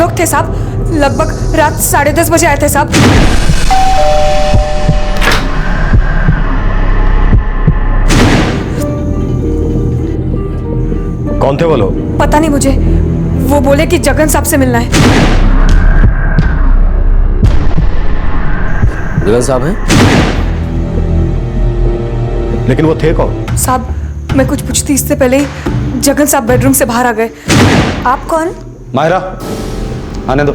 लोग थे साहब, लगभग रात 10:30 बजे आए थे साहब। कौन थे वो लोग? पता नहीं मुझे, वो बोले कि जगन साहब से मिलना है। जगन साहब हैं? लेकिन वो थे कौन? साहब मैं कुछ पूछती इससे पहले ही जगन साहब बेडरूम से बाहर आ गए। आप कौन? मायरा, आने दो।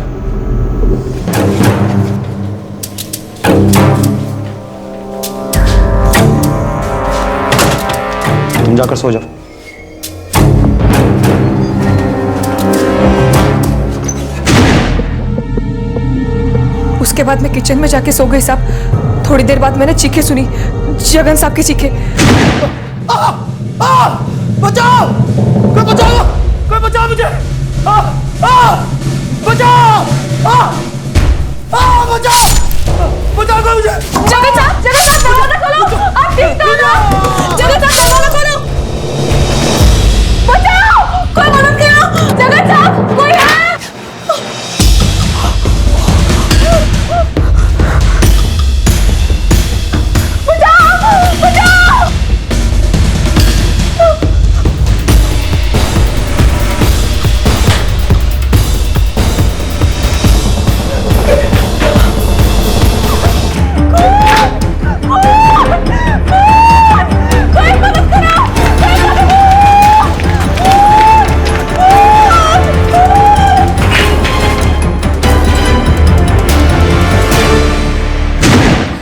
तुम जाकर सो जाओ। उसके बाद मैं किचन में जाके सो गई साहब। थोड़ी देर बाद मैंने चीखें सुनी, जगन साहब की चीखें। बचाओ! कोई बचाओ! कोई बचाओ मुझे! बचाओ! बचाओ! बचाओ कोई मुझे! जगन साहब दरवाजा खोलो! आप ठीक तो हो ना? जगन साहब दरवाजा खोलो! बचाओ! कोई मदद करो! जगन साहब कोई है?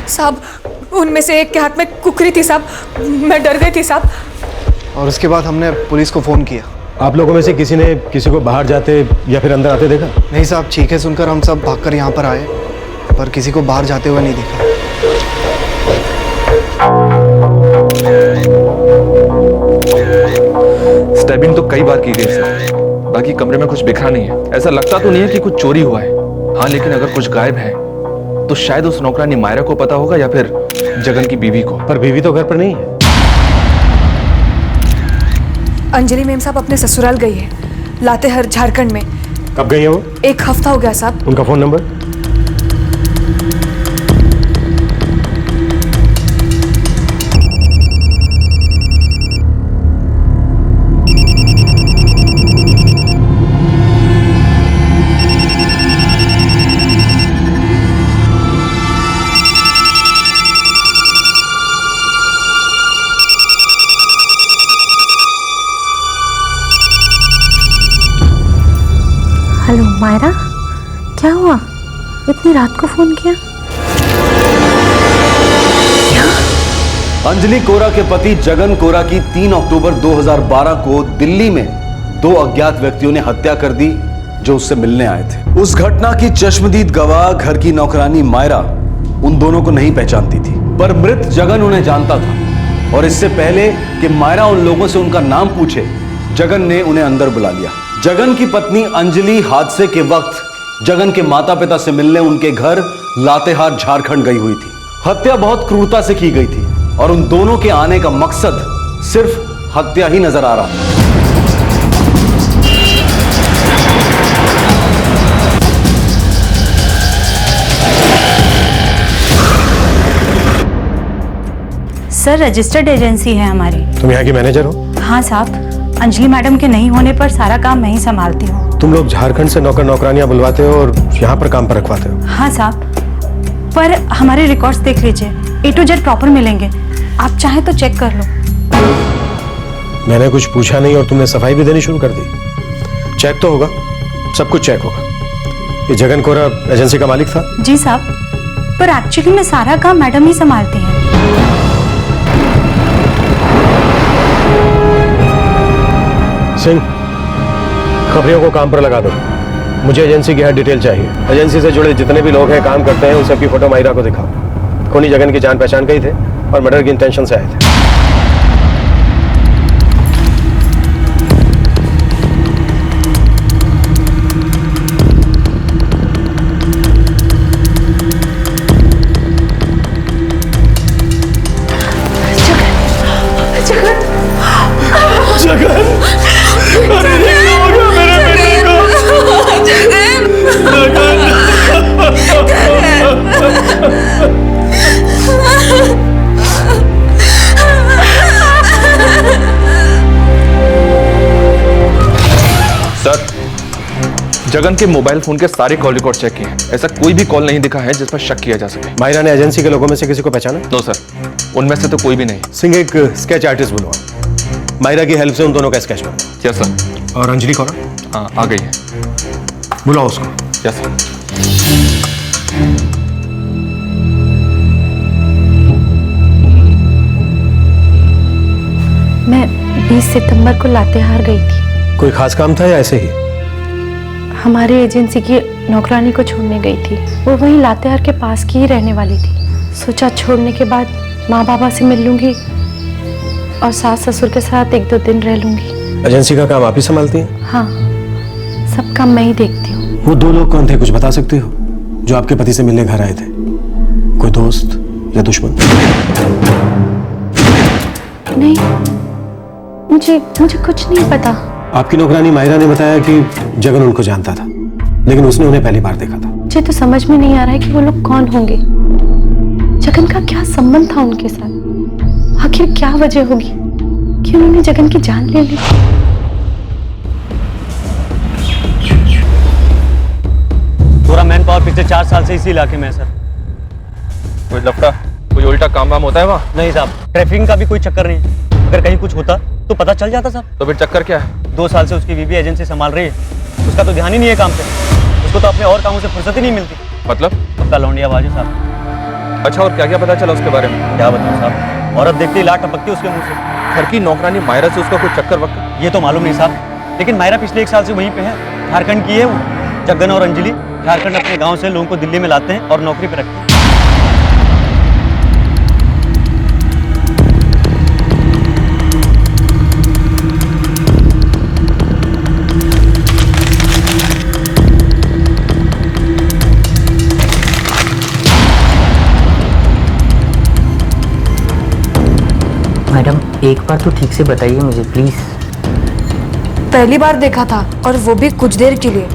साहब उनमें से एक के हाथ में कुकरी थी साहब, मैं डर गई थी साहब। और उसके बाद हमने पुलिस को फ़ोन किया। आप लोगों में से किसी ने किसी को बाहर जाते या फिर अंदर आते देखा? नहीं साहब, चीखें सुनकर हम सब भागकर यहाँ पर आए, पर किसी को बाहर जाते हुए नहीं देखा। स्टैबिंग तो कई बार की गई सर, बाकी कमरे में कुछ बिखरा नहीं है। ऐसा लगता तो नहीं है कि कुछ चोरी हुआ है। हाँ, लेकिन अगर कुछ गायब है तो शायद उस नौकरानी मायरा को पता होगा या फिर जगन की बीवी को। पर बीवी तो घर पर नहीं है। अंजलि मेम साहब अपने ससुराल गई है, लातेहार झारखंड में। कब गई है वो? 1 हफ्ता हो गया साहब। उनका फोन नंबर? हेलो मायरा, क्या हुआ? इतनी रात को फोन किया? क्या? अंजलि कोरा के पति जगन कोरा की 3 अक्टूबर 2012 को दिल्ली में 2 अज्ञात व्यक्तियों ने हत्या कर दी जो उससे मिलने आए थे। उस घटना की चश्मदीद गवाह घर की नौकरानी मायरा उन दोनों को नहीं पहचानती थी, पर मृत जगन उन्हें जानता था। और इससे पहले कि मायरा उन लोगों से उनका नाम पूछे, जगन ने उन्हें अंदर बुला लिया। जगन की पत्नी अंजलि हादसे के वक्त जगन के माता पिता से मिलने उनके घर लातेहार झारखंड गई हुई थी। हत्या बहुत क्रूरता से की गई थी और उन दोनों के आने का मकसद सिर्फ हत्या ही नजर आ रहा था। सर रजिस्टर्ड एजेंसी है हमारी। तुम यहाँ की मैनेजर हो? हाँ साहब, अंजलि मैडम के नहीं होने पर सारा काम मैं ही संभालती हूँ। तुम लोग झारखंड से नौकर नौकरानियां बुलवाते हो और यहाँ पर काम पर रखवाते हो? हाँ साहब, पर हमारे रिकॉर्ड्स देख लीजिए, A to Z प्रॉपर मिलेंगे। आप चाहें तो चेक कर लो। मैंने कुछ पूछा नहीं और तुमने सफाई भी देनी शुरू कर दी। चेक तो होगा, सब कुछ चेक होगा। ये जगन कोरा एजेंसी का मालिक था? जी साहब, पर एक्चुअली में सारा काम मैडम ही संभालती हैं। सिंह, खबरियों को काम पर लगा दो। मुझे एजेंसी की हर डिटेल चाहिए। एजेंसी से जुड़े जितने भी लोग हैं, काम करते हैं, उन सबकी फोटो मायरा को दिखाओ। कोनी जगन की जान पहचान गई थे और मर्डर की इंटेंशन से आए थे। जगन! अरे ये क्या हो गया मेरे बेटे को? जगन के मोबाइल फोन के सारे कॉल रिकॉर्ड चेक किए हैं, ऐसा कोई भी कॉल नहीं दिखा है जिस पर शक किया जा सके। मायरा ने एजेंसी के लोगों में से किसी को पहचाना? नो सर, उनमें से तो कोई भी नहीं। सिंह, एक स्केच आर्टिस्ट बुलवाओ। मायरा की हेल्प से उन दोनों का स्केच बनाओ। Yes sir. और अंजलि कौन? हाँ, आ गई है। बुलाओ उसको। Yes sir. मैं 20 सितंबर को लातेहार गई थी। कोई खास काम था या ऐसे ही? हमारी एजेंसी की नौकरानी को छोड़ने गई थी। वो वहीं लातेहार के पास की ही रहने वाली थी। सोचा छोड़ने के बाद माँ बाबा से मिल लूंगी और सास ससुर के साथ 1-2 दिन रह लूंगी। एजेंसी का काम आप ही संभालती हैं? हाँ, सब काम मैं ही देखती हूँ। वो 2 लोग कौन थे, कुछ बता सकते हो, जो आपके पति से मिलने घर आए थे? कोई दोस्त या दुश्मन? नहीं, मुझे कुछ नहीं पता। आपकी नौकरानी मायरा ने बताया कि जगन उनको जानता था, लेकिन उसने उन्हें पहली बार देखा था। मुझे तो समझ में नहीं आ रहा है कि वो लोग कौन होंगे। जगन का क्या संबंध था उनके साथ? आखिर क्या वजह होगी कि उन्होंने जगन की जान ले ली? पूरा मैन पावर पिछले 4 साल से इसी इलाके में है सर। कोई लफड़ा, कोई उल्टा काम वाम होता है वहाँ? नहीं साहब, ट्रैफिकिंग का भी कोई चक्कर नहीं है। अगर कहीं कुछ होता तो पता चल जाता साहब। तो फिर चक्कर क्या है? 2 साल से उसकी बीवी एजेंसी संभाल रही है। उसका तो ध्यान ही नहीं है काम पे। उसको तो अपने और कामों से फुर्सत ही नहीं मिलती। मतलब? पक्का लौंडिया बाजू साहब। अच्छा, और क्या क्या पता चला उसके बारे में? क्या बताऊँ साहब, औरत देखते ही लाट टपकती है उसके मुंह से। घर की नौकरानी मायरा से उसका कोई चक्कर वक्कर? ये तो मालूम नहीं साहब, लेकिन मायरा पिछले 1 साल से वहीं पे है। झारखंड की है वो। जगन और अंजलि झारखंड अपने गांव से लोगों को दिल्ली में लाते हैं और नौकरी पे रखते हैं। मैडम, एक बार तो ठीक से बताइए मुझे प्लीज। पहली बार देखा था, और वो भी कुछ देर के लिए।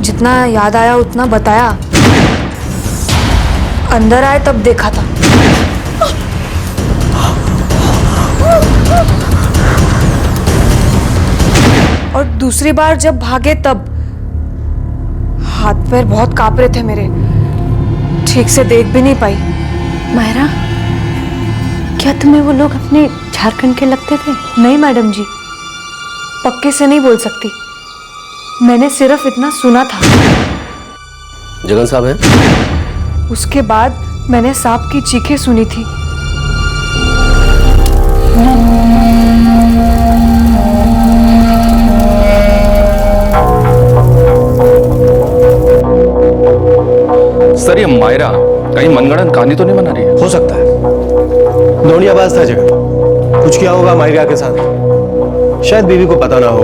जितना याद आया उतना बताया। अंदर आए तब देखा था। और दूसरी बार जब भागे तब हाथ पैर बहुत कांप रहे थे मेरे। ठीक से देख भी नहीं पाई। मायरा, क्या तुम्हें वो लोग अपने झारखंड के लगते थे? नहीं मैडम जी, पक्के से नहीं बोल सकती। मैंने सिर्फ इतना सुना था। जगन साहब हैं? उसके बाद मैंने सांप की चीखें सुनी थी। सर, ये मायरा कहीं मनगढ़ंत कहानी तो नहीं बना रही है? हो सकता है, लौंडियाबाज था जगन। कुछ किया होगा मायरा के साथ। शायद बीवी को पता ना हो,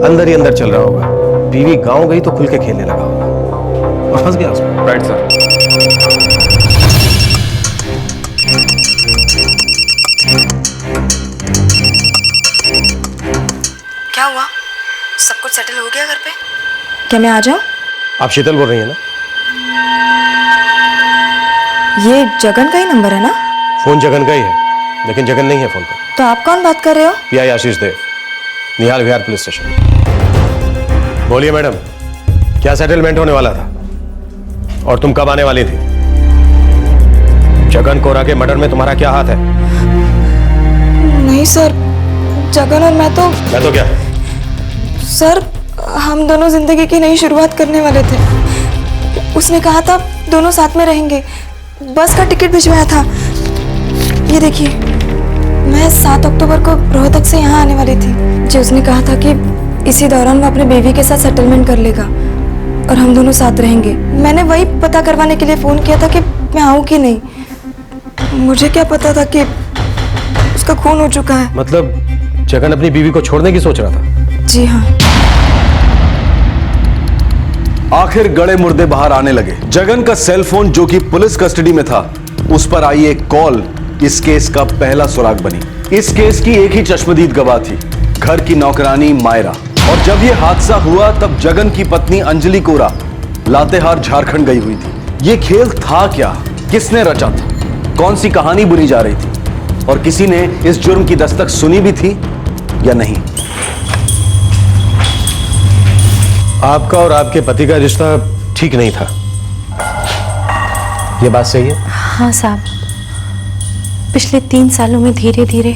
अंदर ही अंदर चल रहा होगा। बीवी गांव गई तो खुल के खेलने लगा होगा और फंस गया उसमें। Right sir. क्या हुआ? सब कुछ सेटल हो गया घर पे? क्या मैं आ जाऊं? आप शीतल बोल रही हैं ना? ये जगन का ही नंबर है ना? फोन जगन का ही है, लेकिन जगन नहीं है फोन पर। तो आप कौन बात कर रहे हो? पीआई आशीष देव, निहाल विहार पुलिस स्टेशन। बोलिए मैडम, क्या सेटलमेंट होने वाला था? और तुम कब आने वाली थी? जगन कोरा के मर्डर में तुम्हारा क्या हाथ है? नहीं सर, जगन और मैं तो क्या? सर, हम दोनों जिंदगी की नई शुरुआत करने वाले थे। उसने कहा था दोनों साथ में रहेंगे। बस का टिकट भिजवाया था। ये देखिए, मैं 7 अक्टूबर को रोहतक से यहाँ आने वाली थी। जो उसने कहा था कि इसी दौरान वो अपने बेबी के साथ सेटलमेंट कर लेगा और हम दोनों साथ रहेंगे। मैंने वही पता करवाने के लिए फ़ोन किया था कि मैं आऊँ कि नहीं। मुझे क्या पता था कि उसका खून हो चुका है। मतलब जगन अपनी बीवी को छोड़ने की सोच रहा था? जी हाँ। आखिर गड़े मुर्दे बाहर आने लगे। जगन का सेल फोन, जो कि पुलिस कस्टडी में था, उस पर आई एक कॉल इस केस का पहला सुराग बनी। इस केस की एक ही चश्मदीद गवाह थी, घर की नौकरानी मायरा। और जब यह हादसा हुआ तब जगन की पत्नी अंजलि कोरा लातेहार झारखंड गई हुई थी। यह खेल था क्या? किसने रचा था? कौन सी कहानी बुनी जा रही थी? और किसी ने इस जुर्म की दस्तक सुनी भी थी या नहीं? आपका और आपके पति का रिश्ता ठीक नहीं था, ये बात सही है? हाँ साहब, पिछले 3 सालों में धीरे धीरे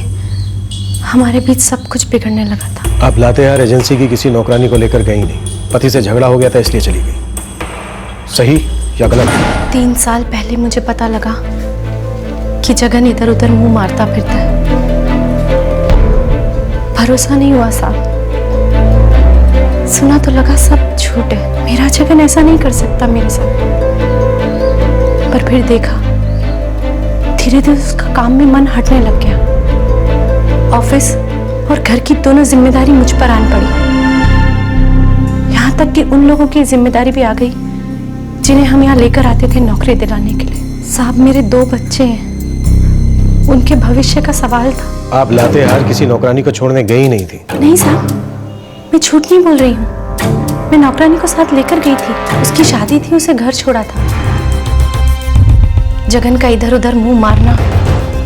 हमारे बीच सब कुछ बिगड़ने लगा था। आप लातेहार एजेंसी की किसी नौकरानी को लेकर गई नहीं, पति से झगड़ा हो गया था इसलिए चली गई, सही या गलत? 3 साल पहले मुझे पता लगा कि जगन इधर उधर मुंह मारता फिरता है। भरोसा नहीं हुआ साहब, सुना तो लगा सब झूठ है, मेरा जगन ऐसा नहीं कर सकता मेरे साथ। पर फिर देखा, धीरे धीरे उसका काम में मन हटने लग गया। ऑफिस और घर की दोनों जिम्मेदारी मुझ पर आन पड़ी। यहाँ तक कि उन लोगों की जिम्मेदारी भी आ गई जिन्हें हम यहाँ लेकर आते थे नौकरी दिलाने के लिए। साहब, मेरे 2 बच्चे हैं, उनके भविष्य का सवाल था। आप लातेहार किसी नौकरानी को छोड़ने गई नहीं थी? नहीं साहब, मैं झूठ नहीं बोल रही हूँ। मैं नौकरानी को साथ लेकर गई थी, उसकी शादी थी, उसे घर छोड़ा था। जगन का इधर उधर मुंह मारना,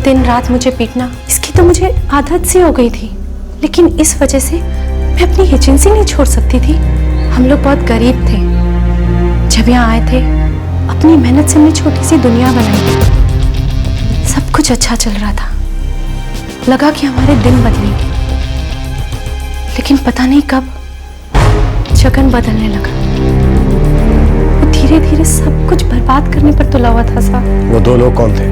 दिन रात मुझे पीटना, इसकी तो मुझे आदत सी हो गई थी। लेकिन इस वजह से मैं अपनी एजेंसी नहीं छोड़ सकती थी। हम लोग बहुत गरीब थे। जब यहाँ आए थे, अपनी मेहनत से हमने छोटी सी दुनिया बनाई। सब कुछ अच्छा चल रहा था, लगा कि हमारे दिन बदलेंगे। लेकिन पता नहीं कब जगन बदलने लगा। वो धीरे धीरे सब कुछ बर्बाद करने पर तुला हुआ था साहब। वो 2 लोग कौन थे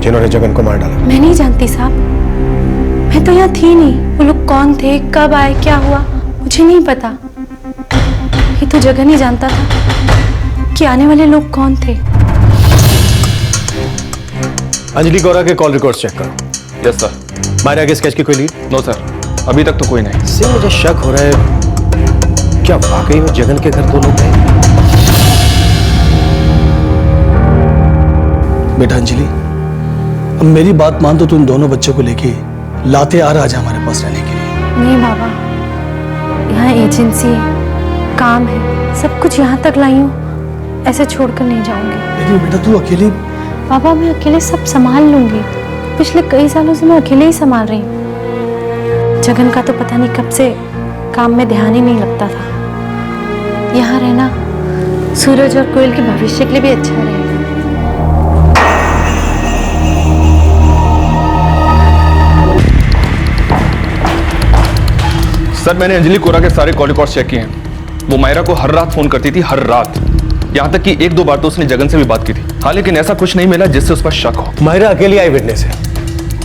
जिन्होंने जगन को मार डाला? मैं नहीं जानती साहब, मैं तो यहाँ थी नहीं। वो लोग कौन थे, कब आए, क्या हुआ, मुझे नहीं पता। ये तो जगन ही जानता था कि आने वाले लोग कौन थे। अंजलि गौरा के कॉल रिकॉर्ड्स चेक करो। Yes sir. मायरा के स्केच की कोई लीड? नो सर, अभी तक तो कोई नहीं। इससे मुझे शक हो रहा है, क्या वाकई में जगन के घर 2 लोग हैं? बेटा अंजलि, अब मेरी बात मान तो तुम दोनों बच्चों को लेके लातेहार आ जा हमारे पास रहने के लिए। नहीं बाबा, यहाँ एजेंसी है, काम है, सब कुछ यहाँ तक लाई हूँ, ऐसे छोड़कर नहीं जाऊंगी। लेकिन बेटा तू अकेली। बाबा, मैं अकेले सब संभाल लूंगी। पिछले कई सालों से मैं अकेले ही संभाल रही हूँ। जगन का तो पता नहीं कब से काम में ध्यान ही नहीं लगता था। यहाँ रहना सूरज और कोयल के भविष्य के लिए भी अच्छा रहेगा। सर, मैंने अंजलि कोरा के सारे कॉल रिकॉर्ड्स चेक किए हैं। वो मायरा को हर रात फोन करती थी, हर रात। यहाँ तक कि 1-2 बार तो उसने जगन से भी बात की थी। हाँ, लेकिन ऐसा कुछ नहीं मिला जिससे उस पर शक हो। मायरा अकेली आई विटनेस है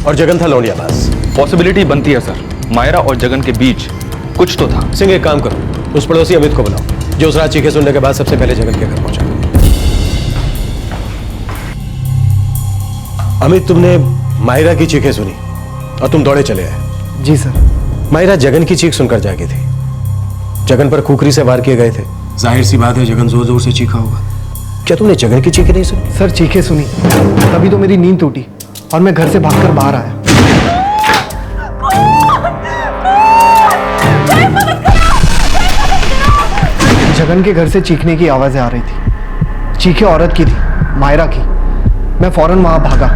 और जगन था लौंडियाबाज। पॉसिबिलिटी बनती है सर, मायरा और जगन के बीच कुछ तो था। सिंह, एक काम करो, उस पड़ोसी अमित को बुलाओ जो उस रात चीखे सुनने के बाद सबसे पहले जगन के घर पहुंचा। अमित, तुमने मायरा की चीखें सुनी और तुम दौड़े चले आए। जी सर। मायरा जगन की चीख सुनकर जागी थी। जगन पर खुखरी से वार किए गए थे। जाहिर सी बात है जगन जोर जोर से चीखा होगा। क्या तुमने जगन की चीखें नहीं सुनी? सर चीखें सुनी, तभी तो मेरी नींद टूटी और मैं घर से भागकर बाहर आया। जगन के घर से चीखने की आवाजें आ रही थी। चीखें औरत की थी, मायरा की। मैं फौरन वहां भागा।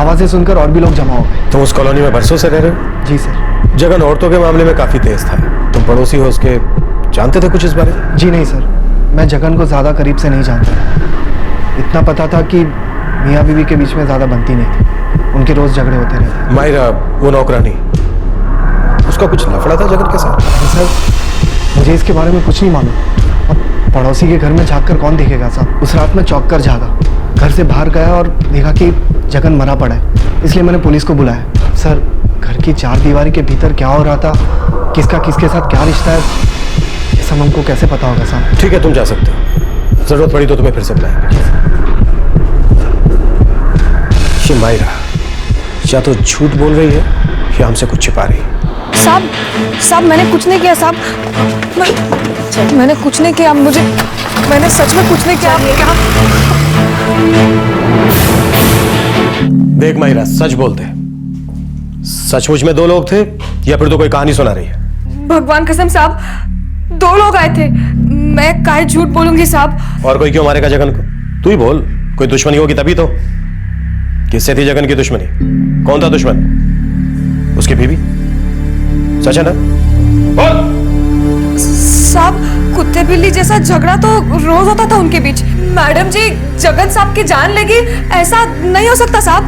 आवाजें सुनकर और भी लोग जमा हो गए। तुम उस कॉलोनी में बरसों से रह रहे हो? जी सर। जगन औरतों के मामले में काफी तेज था। तुम पड़ोसी हो उसके, जानते थे कुछ इस बारे में? जी नहीं सर, मैं जगन को ज्यादा करीब से नहीं जानता। इतना पता था कि मियाँ बीवी के बीच में ज्यादा बनती नहीं थी, उनके रोज झगड़े होते रहते। मायरा, वो नौकरानी, उसका कुछ लफड़ा था जगन के साथ? सर मुझे इसके बारे में कुछ नहीं मालूम। अब पड़ोसी के घर में झाँक कर कौन देखेगा साहब। उस रात मैं चौंक कर जागा, घर से बाहर गया और देखा कि जगन मरा पड़ा है, इसलिए मैंने पुलिस को बुलाया। सर, घर की 4 दीवारी के भीतर क्या हो रहा था, किसका किसके साथ क्या रिश्ता है, ये सब हमको कैसे पता होगा साहब? ठीक है, तुम जा सकते हो, जरूरत पड़ी तो तुम्हें फिर से बुलाएंगे। ये मायरा या तो झूठ बोल रही है या हमसे कुछ छिपा रही है। साहब मैंने कुछ नहीं किया साहब, मैंने कुछ नहीं किया। मैंने सच में कुछ नहीं किया। क्या? देख मायरा, सच बोलते, सचमुच में 2 लोग थे या फिर तो कोई कहानी सुना रही है? भगवान कसम साहब, 2 लोग आए थे। मैं काहे झूठ बोलूंगी साहब। और कोई क्यों मारेगा जगन को? तू ही बोल, कोई दुश्मनी होगी तभी तो। किससे थी जगन की दुश्मनी? कौन था दुश्मन? उसकी बीवी? सच है ना? बोल। साहब कुत्ते बिल्ली जैसा झगड़ा तो रोज होता था उनके बीच। मैडम जी, जगन साहब की जान लेगी ऐसा नहीं हो सकता साहब।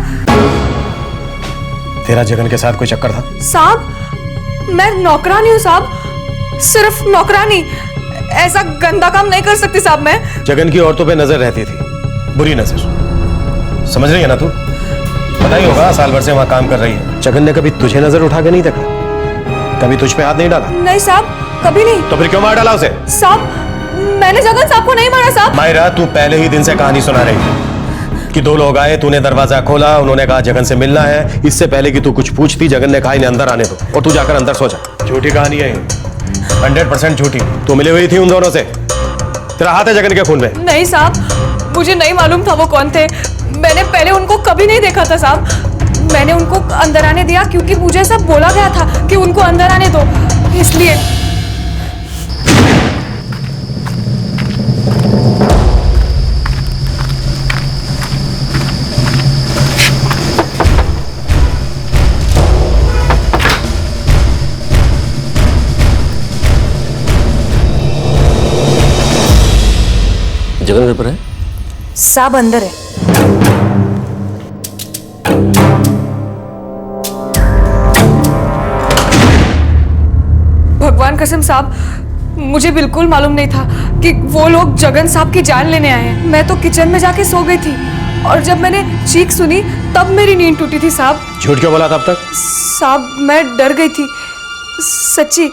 तेरा जगन के साथ कोई चक्कर था? साहब मैं नौकरानी हूँ साहब, सिर्फ नौकरानी। ऐसा गंदा काम नहीं कर सकती साहब मैं। जगन की औरतों पे नजर रहती थी, बुरी नजर, समझ रही है ना तू? पता ही होगा, साल भर से वहां काम कर रही है। जगन ने कभी तुझे नजर उठा के नहीं देखा? कभी तुझ पे हाथ नहीं डाला? नहीं साहब, कभी नहीं। तो फिर क्यों मार डाला उसे? साहब मैंने जगन साहब को नहीं मारा साहब। मायरा, तू पहले ही दिन से कहानी सुना रही है कि 2 लोग आए, तूने दरवाजा खोला, उन्होंने कहा जगन से मिलना है। इससे पहले कि तू कुछ पूछती, जगन ने कहा इन्हें अंदर आने दो, और तू जाकर अंदर सो जा। झूठी कहानी है, 100% झूठी। तू मिली हुई थी उन दोनों से, तेरा हाथ है जगन के खून में। नहीं साहब, मुझे नहीं मालूम था वो कौन थे। मैंने पहले उनको कभी नहीं देखा था साहब। मैंने उनको अंदर आने दिया क्योंकि मुझे सब बोला गया था कि उनको अंदर आने दो, इसलिए। जगन घर पर है? साहब अंदर है। भगवान कसम साहब, मुझे बिल्कुल मालूम नहीं था कि वो लोग जगन साहब की जान लेने आए हैं। मैं तो किचन में जाके सो गई थी और जब मैंने चीख सुनी तब मेरी नींद टूटी थी साहब। झूठ क्यों बोला तब तक? साहब मैं डर गई थी, सच्ची।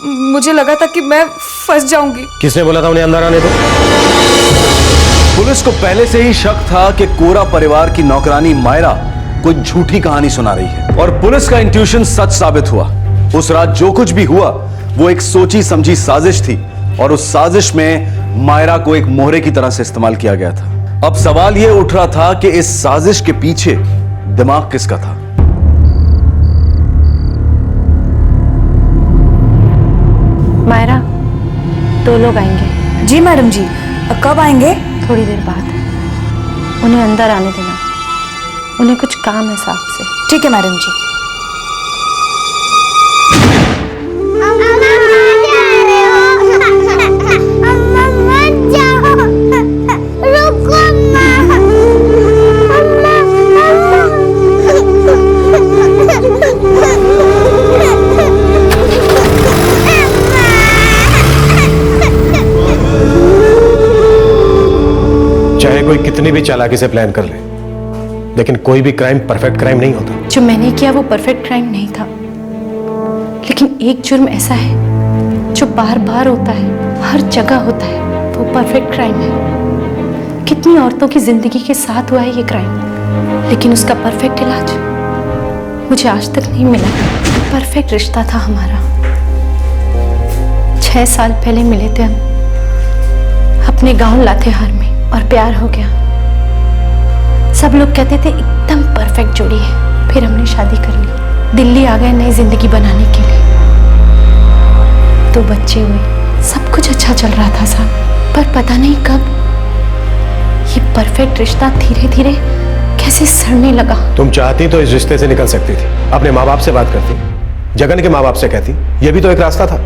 मुझे लगा था कि मैं फंस जाऊंगी। किसने बोला था उन्हें अंदर आने दो? पुलिस को पहले से ही शक था कि कोरा परिवार की नौकरानी मायरा कोई झूठी कहानी सुना रही है, और पुलिस का इंट्यूशन सच साबित हुआ। उस रात जो कुछ भी हुआ वो एक सोची समझी साजिश थी, और उस साजिश में मायरा को एक मोहरे की तरह से इस्तेमाल किया गया था। अब सवाल यह उठ रहा था कि इस साजिश के पीछे दिमाग किसका था? मायरा, 2 लोग आएंगे। जी मैडम जी, कब आएंगे? थोड़ी देर बाद। उन्हें अंदर आने देना, उन्हें कुछ काम है साहब से। ठीक है मैडम जी। चाहे कोई कितनी भी चालाकी से प्लान कर ले, लेकिन कोई भी क्राइम परफेक्ट क्राइम नहीं होता। जो मैंने किया वो परफेक्ट क्राइम नहीं था, लेकिन एक जुर्म ऐसा है जो बार बार होता है, हर जगह होता है, वो परफेक्ट क्राइम है। कितनी औरतों की जिंदगी के साथ हुआ है ये क्राइम, लेकिन उसका परफेक्ट इलाज मुझे आज तक नहीं मिला। परफेक्ट रिश्ता था हमारा। 6 साल पहले मिले थे हम अपने गांव लातेहार में, और प्यार हो गया। सब लोग कहते थे एकदम परफेक्ट जोड़ी है। फिर हमने शादी कर ली, दिल्ली आ गए नई जिंदगी बनाने के लिए। 2 बच्चे हुए, सब कुछ अच्छा चल रहा था साहब, पर पता नहीं कब ये परफेक्ट रिश्ता धीरे धीरे कैसे सड़ने लगा। तुम चाहती तो इस रिश्ते से निकल सकती थी, अपने माँ बाप से बात करती, जगन के माँ बाप से कहती, यह भी तो एक रास्ता था।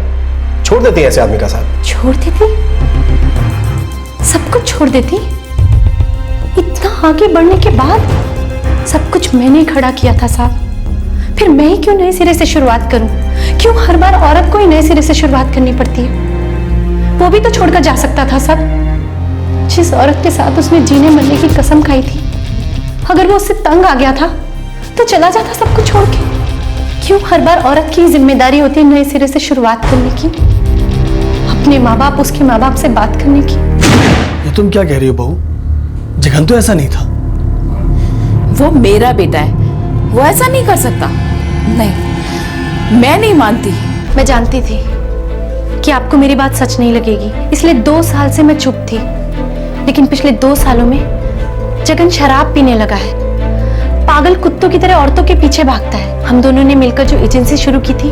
छोड़ देती ऐसे आदमी का साथ। छोड़ देती? सब कुछ छोड़ देती? इतना आगे बढ़ने के बाद? सब कुछ मैंने खड़ा किया था साहब, फिर मैं ही क्यों नए सिरे से शुरुआत करूं? क्यों हर बार औरत को ही नए सिरे से शुरुआत करनी पड़ती है? वो भी तो छोड़कर जा सकता था सब। जिस औरत के साथ उसने जीने मरने की कसम खाई थी, अगर वो उससे तंग आ गया था तो चला जाता सब कुछ छोड़ के। क्यों हर बार औरत की जिम्मेदारी होती है नए सिरे से शुरुआत करने की, अपने माँ बाप, उसके माँ बाप से बात करने की? ये तुम क्या कह रही हो बहू? जगन तो ऐसा नहीं था। वो मेरा बेटा है, वो ऐसा नहीं कर सकता। नहीं, मैं नहीं मानती। मैं जानती थी कि आपको मेरी बात सच नहीं लगेगी, इसलिए 2 साल से मैं चुप थी। लेकिन पिछले 2 सालों में जगन शराब पीने लगा है, पागल कुत्तों की तरह औरतों के पीछे भागता है। हम दोनों ने मिलकर जो एजेंसी शुरू की थी,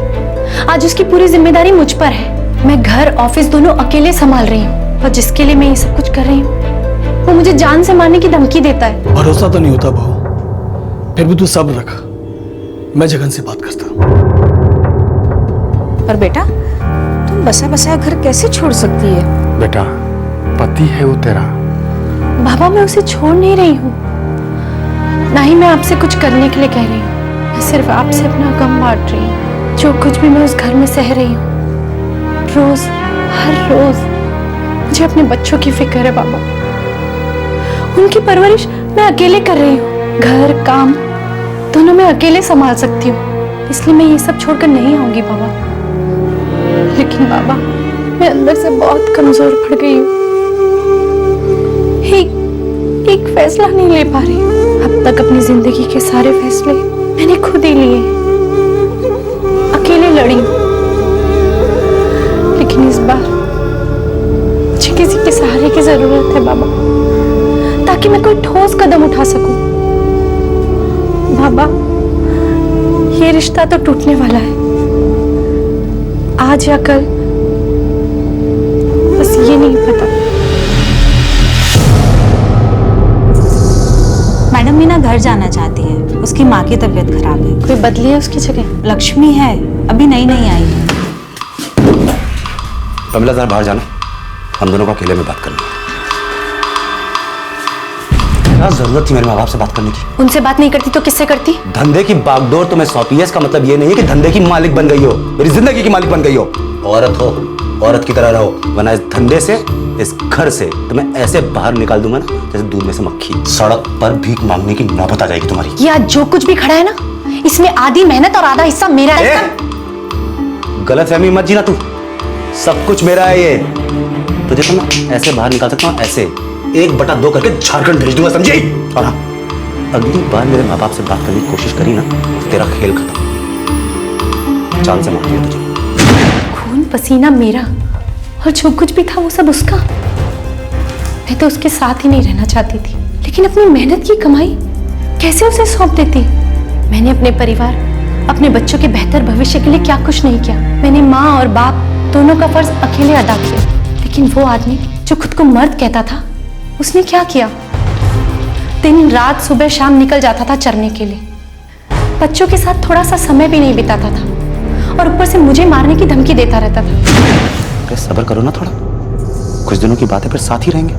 आज उसकी पूरी जिम्मेदारी मुझ पर है। मैं घर ऑफिस दोनों अकेले संभाल रही हूँ, और जिसके लिए मैं ये सब कुछ कर रही हूँ वो मुझे जान से मारने की धमकी देता है। भरोसा तो नहीं होता बहू, फिर भी तू सब्र रख, मैं जगन से बात करता हूँ। पर बेटा, तुम बसा बसाया घर कैसे छोड़ सकती है? बेटा, पति है वो तेरा। बाबा मैं उसे छोड़ नहीं रही हूँ, ना ही मैं आपसे कुछ करने के लिए कह रही हूँ। मैं सिर्फ आपसे अपना गम बांट रही हूँ। जो कुछ भी मैं उस घर में सह रही हूँ, रोज हर रोज मुझे अपने बच्चों की फिक्र है बाबा। उनकी परवरिश मैं अकेले कर रही हूँ। घर काम दोनों मैं अकेले संभाल सकती हूँ, इसलिए मैं ये सब छोड़कर नहीं आऊंगी बाबा। लेकिन बाबा मैं अंदर से बहुत कमजोर पड़ गई हूँ। एक फैसला नहीं ले पा रही। अब तक अपनी जिंदगी के सारे फैसले मैंने खुद ही लिए, अकेले लड़ी। लेकिन इस बार मुझे किसी के सहारे की जरूरत है बाबा, ताकि मैं कोई ठोस कदम उठा सकूं। बाबा ये रिश्ता तो टूटने वाला है, आज या कल, बस ये नहीं पता। मैडम मीना घर जाना चाहती है, उसकी माँ की तबीयत खराब है। कोई बदली है उसकी जगह? लक्ष्मी है, अभी नई नई आई है। कमला जरा बाहर जाना, हम दोनों को अकेले में बात करनी है। क्या जरूरत थी मेरे माँ बाप से बात करने की? उनसे बात नहीं करती तो किससे करती? धंधे की बागडोर तुम्हें सौंपी है, इसका मतलब ये नहीं है कि धंधे की मालिक बन गई हो, मेरी जिंदगी की मालिक बन गई हो। औरत हो, औरत की तरह रहो, वरना इस धंधे से, इस घर से तुम्हें ऐसे बाहर निकाल दूंगा ना जैसे दूध में से मक्खी। सड़क पर भीख मांगने की नौबत आ जाएगी तुम्हारी। ये आज जो कुछ भी खड़ा है ना, इसमें आधी मेहनत और आधा हिस्सा मेरा है। गलतफहमी मत जीना तू, सब कुछ मेरा है ये। तुझे तो मैं ऐसे बाहर निकाल सकता हूँ, ऐसे 1/2 करके झारखंड भेज दूंगा, समझी? और हाँ, अगली बार मेरे माँ बाप से बात करने की कोशिश करी ना तो तेरा खेल खत्म, जान से मारती है तुझे। खून पसीना मेरा और जो कुछ भी था वो सब उसका। मैं तो उसके साथ ही नहीं रहना चाहती थी, लेकिन अपनी मेहनत की कमाई कैसे उसे सौंप देती? मैंने अपने परिवार, अपने बच्चों के बेहतर भविष्य के लिए क्या कुछ नहीं किया। मैंने माँ और बाप दोनों का फर्ज अकेले अदा किया, लेकिन वो आदमी जो खुद को मर्द कहता था, उसने क्या किया? दिन रात सुबह शाम निकल जाता था चरने के लिए, बच्चों के साथ थोड़ा सा समय भी नहीं बिताता था, और ऊपर से मुझे मारने की धमकी देता रहता था। अरे सब्र करो ना थोड़ा, कुछ दिनों की बात है, फिर साथ ही रहेंगे।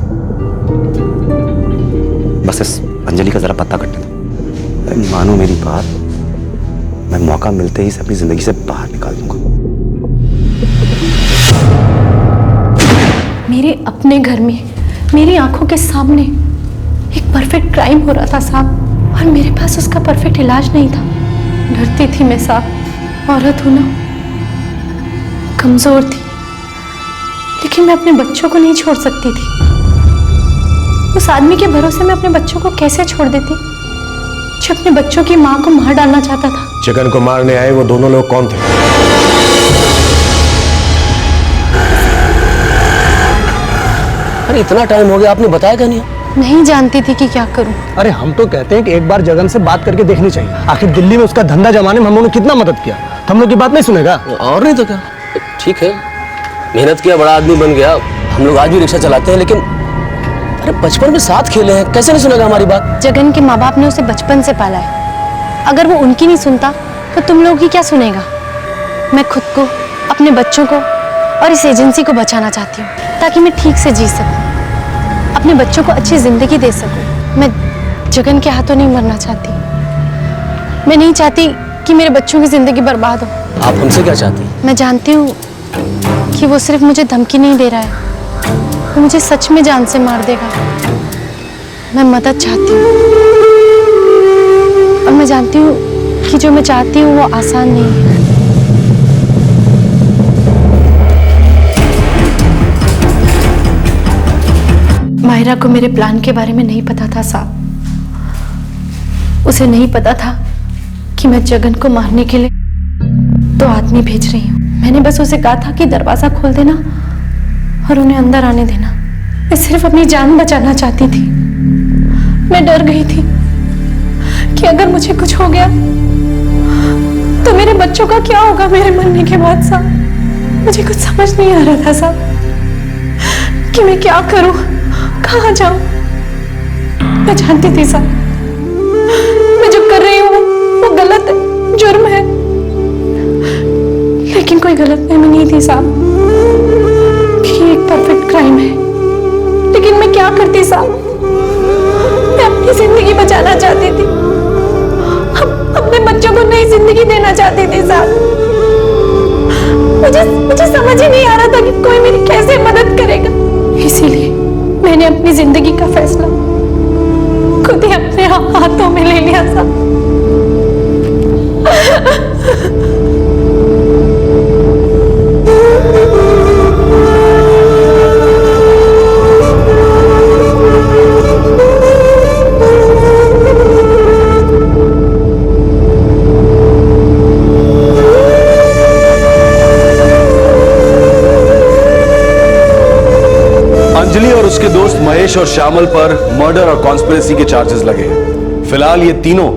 बस इस अंजलि का जरा पत्ता कटने दो। मानो मेरी बात, मैं मौका मिलते ही इसे अपनी जिंदगी से बाहर निकाल दूंगा। मेरे अपने घर में, मेरी आंखों के सामने एक परफेक्ट क्राइम हो रहा था साहब, और मेरे पास उसका परफेक्ट इलाज नहीं था। डरती थी मैं साहब, औरत हूं ना, कमजोर थी, लेकिन मैं अपने बच्चों को नहीं छोड़ सकती थी। उस आदमी के भरोसे मैं अपने बच्चों को कैसे छोड़ देती, जो अपने बच्चों की माँ को मार डालना चाहता था। जगन को मारने आए वो दोनों लोग कौन थे? अरे इतना टाइम हो गया, आपने बताया क्या नहीं? नहीं जानती थी कि क्या करूं। अरे हम तो कहते हैं कि एक बार जगन से बात करके देखनी चाहिए। आखिर दिल्ली में उसका धंधा जमाने में हम लोगों ने कितना मदद किया, तो हम लोग की बात नहीं सुनेगा? और नहीं तो क्या, ठीक है, मेहनत किया, बड़ा आदमी बन गया, हम लोग आज भी रिक्शा चलाते हैं, लेकिन अरे बचपन में साथ खेले हैं, कैसे नहीं सुनेगा हमारी बात? जगन के माँ बाप ने उसे बचपन से पाला है, अगर वो उनकी नहीं सुनता तो तुम लोग की क्या सुनेगा? मैं खुद को, अपने बच्चों को और इस एजेंसी को बचाना चाहती हूँ, ताकि मैं ठीक से जी सकूं, अपने बच्चों को अच्छी जिंदगी दे सकूं। मैं जगन के हाथों नहीं मरना चाहती। मैं नहीं चाहती कि मेरे बच्चों की जिंदगी बर्बाद हो। आप हमसे क्या चाहती हैं? मैं जानती हूँ कि वो सिर्फ मुझे धमकी नहीं दे रहा है, वो मुझे सच में जान से मार देगा। मैं मदद चाहती हूँ, और मैं जानती हूँ कि जो मैं चाहती हूँ वो आसान नहीं है। मायरा को मेरे प्लान के बारे में नहीं पता था साहब। उसे नहीं पता था कि मैं जगन को मारने के लिए 2 आदमी भेज रही हूँ। मैंने बस उसे कहा था कि दरवाजा खोल देना और उन्हें अंदर आने देना। मैं सिर्फ अपनी जान बचाना चाहती थी। मैं डर गई थी कि अगर मुझे कुछ हो गया तो मेरे बच्चों का क्या होगा मेरे मरने के बाद साहब। मुझे कुछ समझ नहीं आ रहा था साहब कि मैं क्या करूं, कहां जाऊं। मैं जानती थी साहब मैं जो कर रही हूं वो गलत है, जुर्म है, लेकिन कोई गलत फहमी नहीं थी साहब। कि ये एक परफेक्ट क्राइम है, लेकिन मैं क्या करती साहब? मैं अपनी जिंदगी बचाना चाहती थी, अपने बच्चों को नई जिंदगी देना चाहती थी साहब। मुझे समझ ही नहीं आ रहा था कि कोई मेरी कैसे मदद करेगा। इसीलिए मैंने अपनी जिंदगी का फैसला खुद ही अपने हाथों में ले लिया साहब। अंजलि और उसके दोस्त महेश और श्यामल पर मर्डर और कॉन्स्पिरेसी के चार्जेस लगे हैं। फिलहाल ये तीनों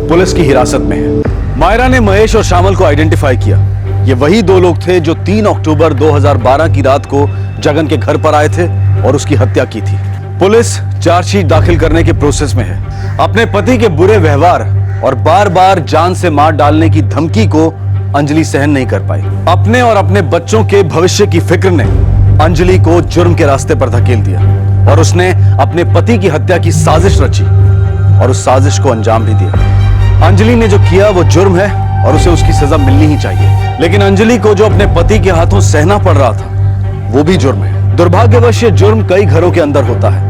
पुलिस की हिरासत में हैं। मायरा ने महेश और श्यामल को आइडेंटिफाई किया। ये वही दो लोग थे जो 3 अक्टूबर 2012 की रात को जगन के घर पर आए थे और उसकी हत्या की थी। पुलिस चार्जशीट दाखिल करने के प्रोसेस में है। अपने पति के बुरे व्यवहार और बार बार जान से मार डालने की धमकी को अंजलि सहन नहीं कर पाई। अपने और अपने बच्चों के भविष्य की फिक्र ने अंजलि को जुर्म के रास्ते पर धकेल दिया और उसने अपने पति की हत्या की साजिश रची और उस साजिश को अंजाम भी दिया। अंजलि ने जो किया वो जुर्म है और उसे उसकी सजा मिलनी ही चाहिए, लेकिन अंजलि को जो अपने पति के हाथों सहना पड़ रहा था वो भी जुर्म है। दुर्भाग्यवश ये जुर्म कई घरों के अंदर होता है,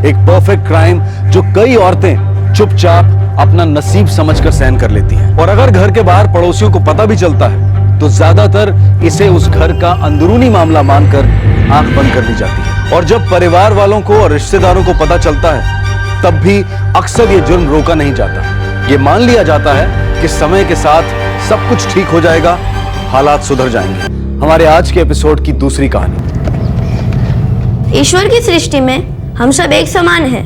एक परफेक्ट क्राइम जो कई औरतें चुपचाप अपना नसीब समझकर सहन कर लेती हैं। और अगर घर के बाहर पड़ोसियों को पता भी चलता है तो ज्यादातर इसे उस घर का अंदरूनी मामला मानकर आंख बंद कर ली जाती है। और जब परिवार वालों को और रिश्तेदारों को पता चलता है तब भी अक्सर ये जुर्म रोका नहीं जाता। ये मान लिया जाता है कि समय के साथ सब कुछ ठीक हो जाएगा, हालात सुधर जाएंगे। हमारे आज के एपिसोड की दूसरी कहानी। ईश्वर की सृष्टि में हम सब एक समान हैं।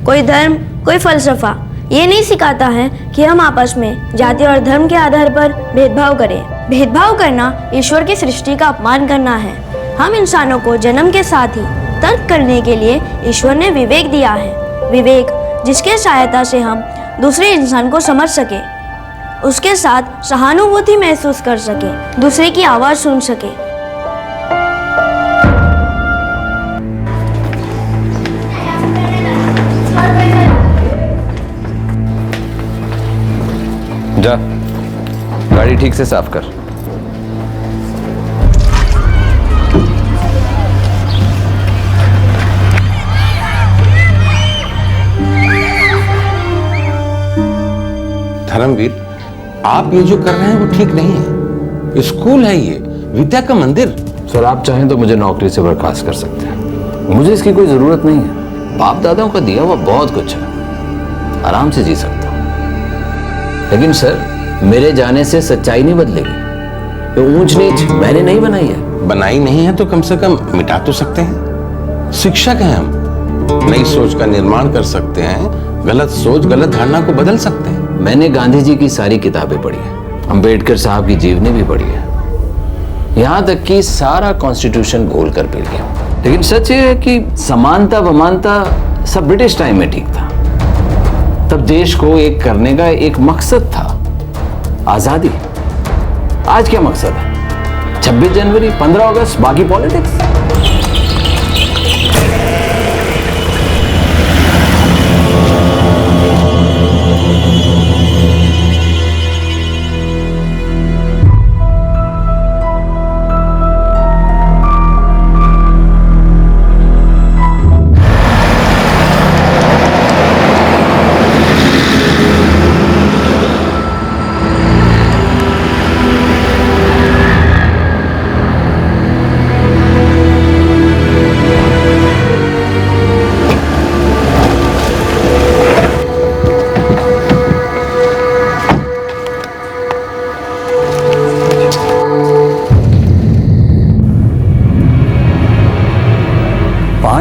कोई धर्म, कोई फलसफा ये नहीं सिखाता है कि हम आपस में जाति और धर्म के आधार पर भेदभाव करें। भेदभाव करना ईश्वर की सृष्टि का अपमान करना है। हम इंसानों को जन्म के साथ ही तर्क करने के लिए ईश्वर ने विवेक दिया है। विवेक जिसके सहायता से हम दूसरे इंसान को समझ सके, उसके साथ सहानुभूति महसूस कर सके, दूसरे की आवाज सुन सके। जा, गाड़ी ठीक से साफ कर। धर्मवीर, आप ये जो कर रहे हैं वो ठीक नहीं है। स्कूल है ये, विद्या का मंदिर। सर, आप चाहें तो मुझे नौकरी से बर्खास्त कर सकते हैं। मुझे इसकी कोई जरूरत नहीं है। बाप दादाओं का दिया हुआ बहुत कुछ है, आराम से जी सकता हूं। लेकिन सर, मेरे जाने से सच्चाई नहीं बदलेगी। ये ऊंच नीच मैंने नहीं बनाई है। बनाई नहीं है तो कम से कम मिटा तो सकते हैं। शिक्षक हैं हम, नई सोच का निर्माण कर सकते हैं। गलत सोच, गलत धारणा को बदल सकते हैं। मैंने गांधी जी की सारी किताबें पढ़ी है, अम्बेडकर साहब की जीवनी भी पढ़ी है, यहां तक कि सारा कॉन्स्टिट्यूशन घोल कर पी गया। लेकिन सच ये है कि समानता वमानता सब ब्रिटिश टाइम में ठीक था। तब देश को एक करने का एक मकसद था, आजादी। आज क्या मकसद है? 26 जनवरी, 15 अगस्त, बाकी पॉलिटिक्स।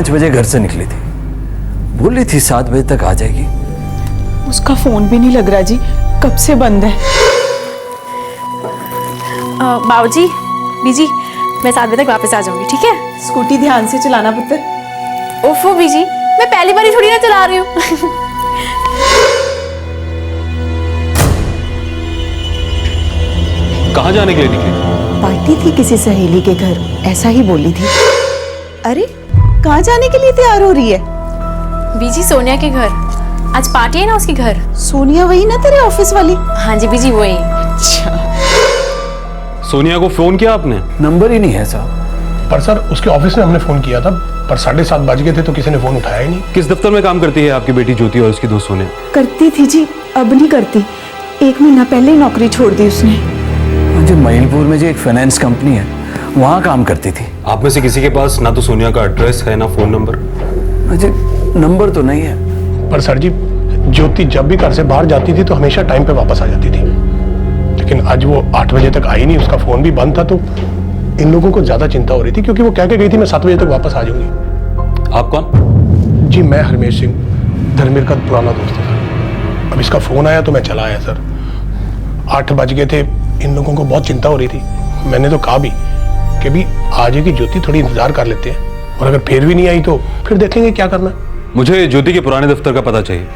बजे घर से निकली थी, बोल रही थी 7 बजे तक आ जाएगी। उसका फोन भी नहीं लग रहा जी, कब से बंद है। बाबूजी, बीजी, मैं 7 बजे तक वापस आ जाऊंगी, ठीक है? स्कूटी ध्यान से चलाना पुत्र। ओफो बीजी, मैं पहली बार थोड़ी ना चला रही हूँ। कहाँ जाने के लिए निकली? जाती थी किसी सहेली के घर, ऐसा ही बोली थी। अरे कहाँ जाने के लिए तैयार हो रही है? बीजी सोनिया के घर, आज पार्टी है ना उसके घर। सोनिया वही ना तेरे ऑफिस वाली? हाँ जी बीजी वही। सोनिया को फोन किया आपने? नंबर ही नहीं है साहब। पर सर उसके ऑफिस में हमने फोन किया था, पर 7:30 बज गए थे तो किसी ने फोन उठाया ही नहीं। किस दफ्तर में काम करती है आपकी बेटी ज्योति और उसकी दोस्त सोनिया? करती थी जी, अब नहीं करती। 1 महीना पहले ही नौकरी छोड़ दी उसने। जो महीलपुर में जो एक फाइनेंस कंपनी है वहाँ काम करती थी। आप में से किसी के पास ना तो सोनिया का एड्रेस है ना फोन नंबर? मुझे नंबर तो नहीं है। पर सर जी ज्योति जब भी घर से बाहर जाती थी तो हमेशा टाइम पे वापस आ जाती थी, लेकिन आज वो 8 बजे तक आई नहीं, उसका फोन भी बंद था। तो इन लोगों को ज्यादा चिंता हो रही थी क्योंकि वो कह के गई थी मैं 7 बजे तक वापस आ जाऊंगी। आप कौन? जी मैं हरमेश सिंह, धर्मेर का पुराना दोस्त है सर। अब इसका फोन आया तो मैं चला आया सर। 8 बज गए थे, इन लोगों को बहुत चिंता हो रही थी। मैंने तो कहा भी कि भी आ जाएगी ज्योति, थोड़ी इंतजार कर लेते हैं, और अगर फिर भी नहीं आई तो फिर देखेंगे क्या करना। मुझे ज्योति के पुराने दफ्तर का पता चाहिए।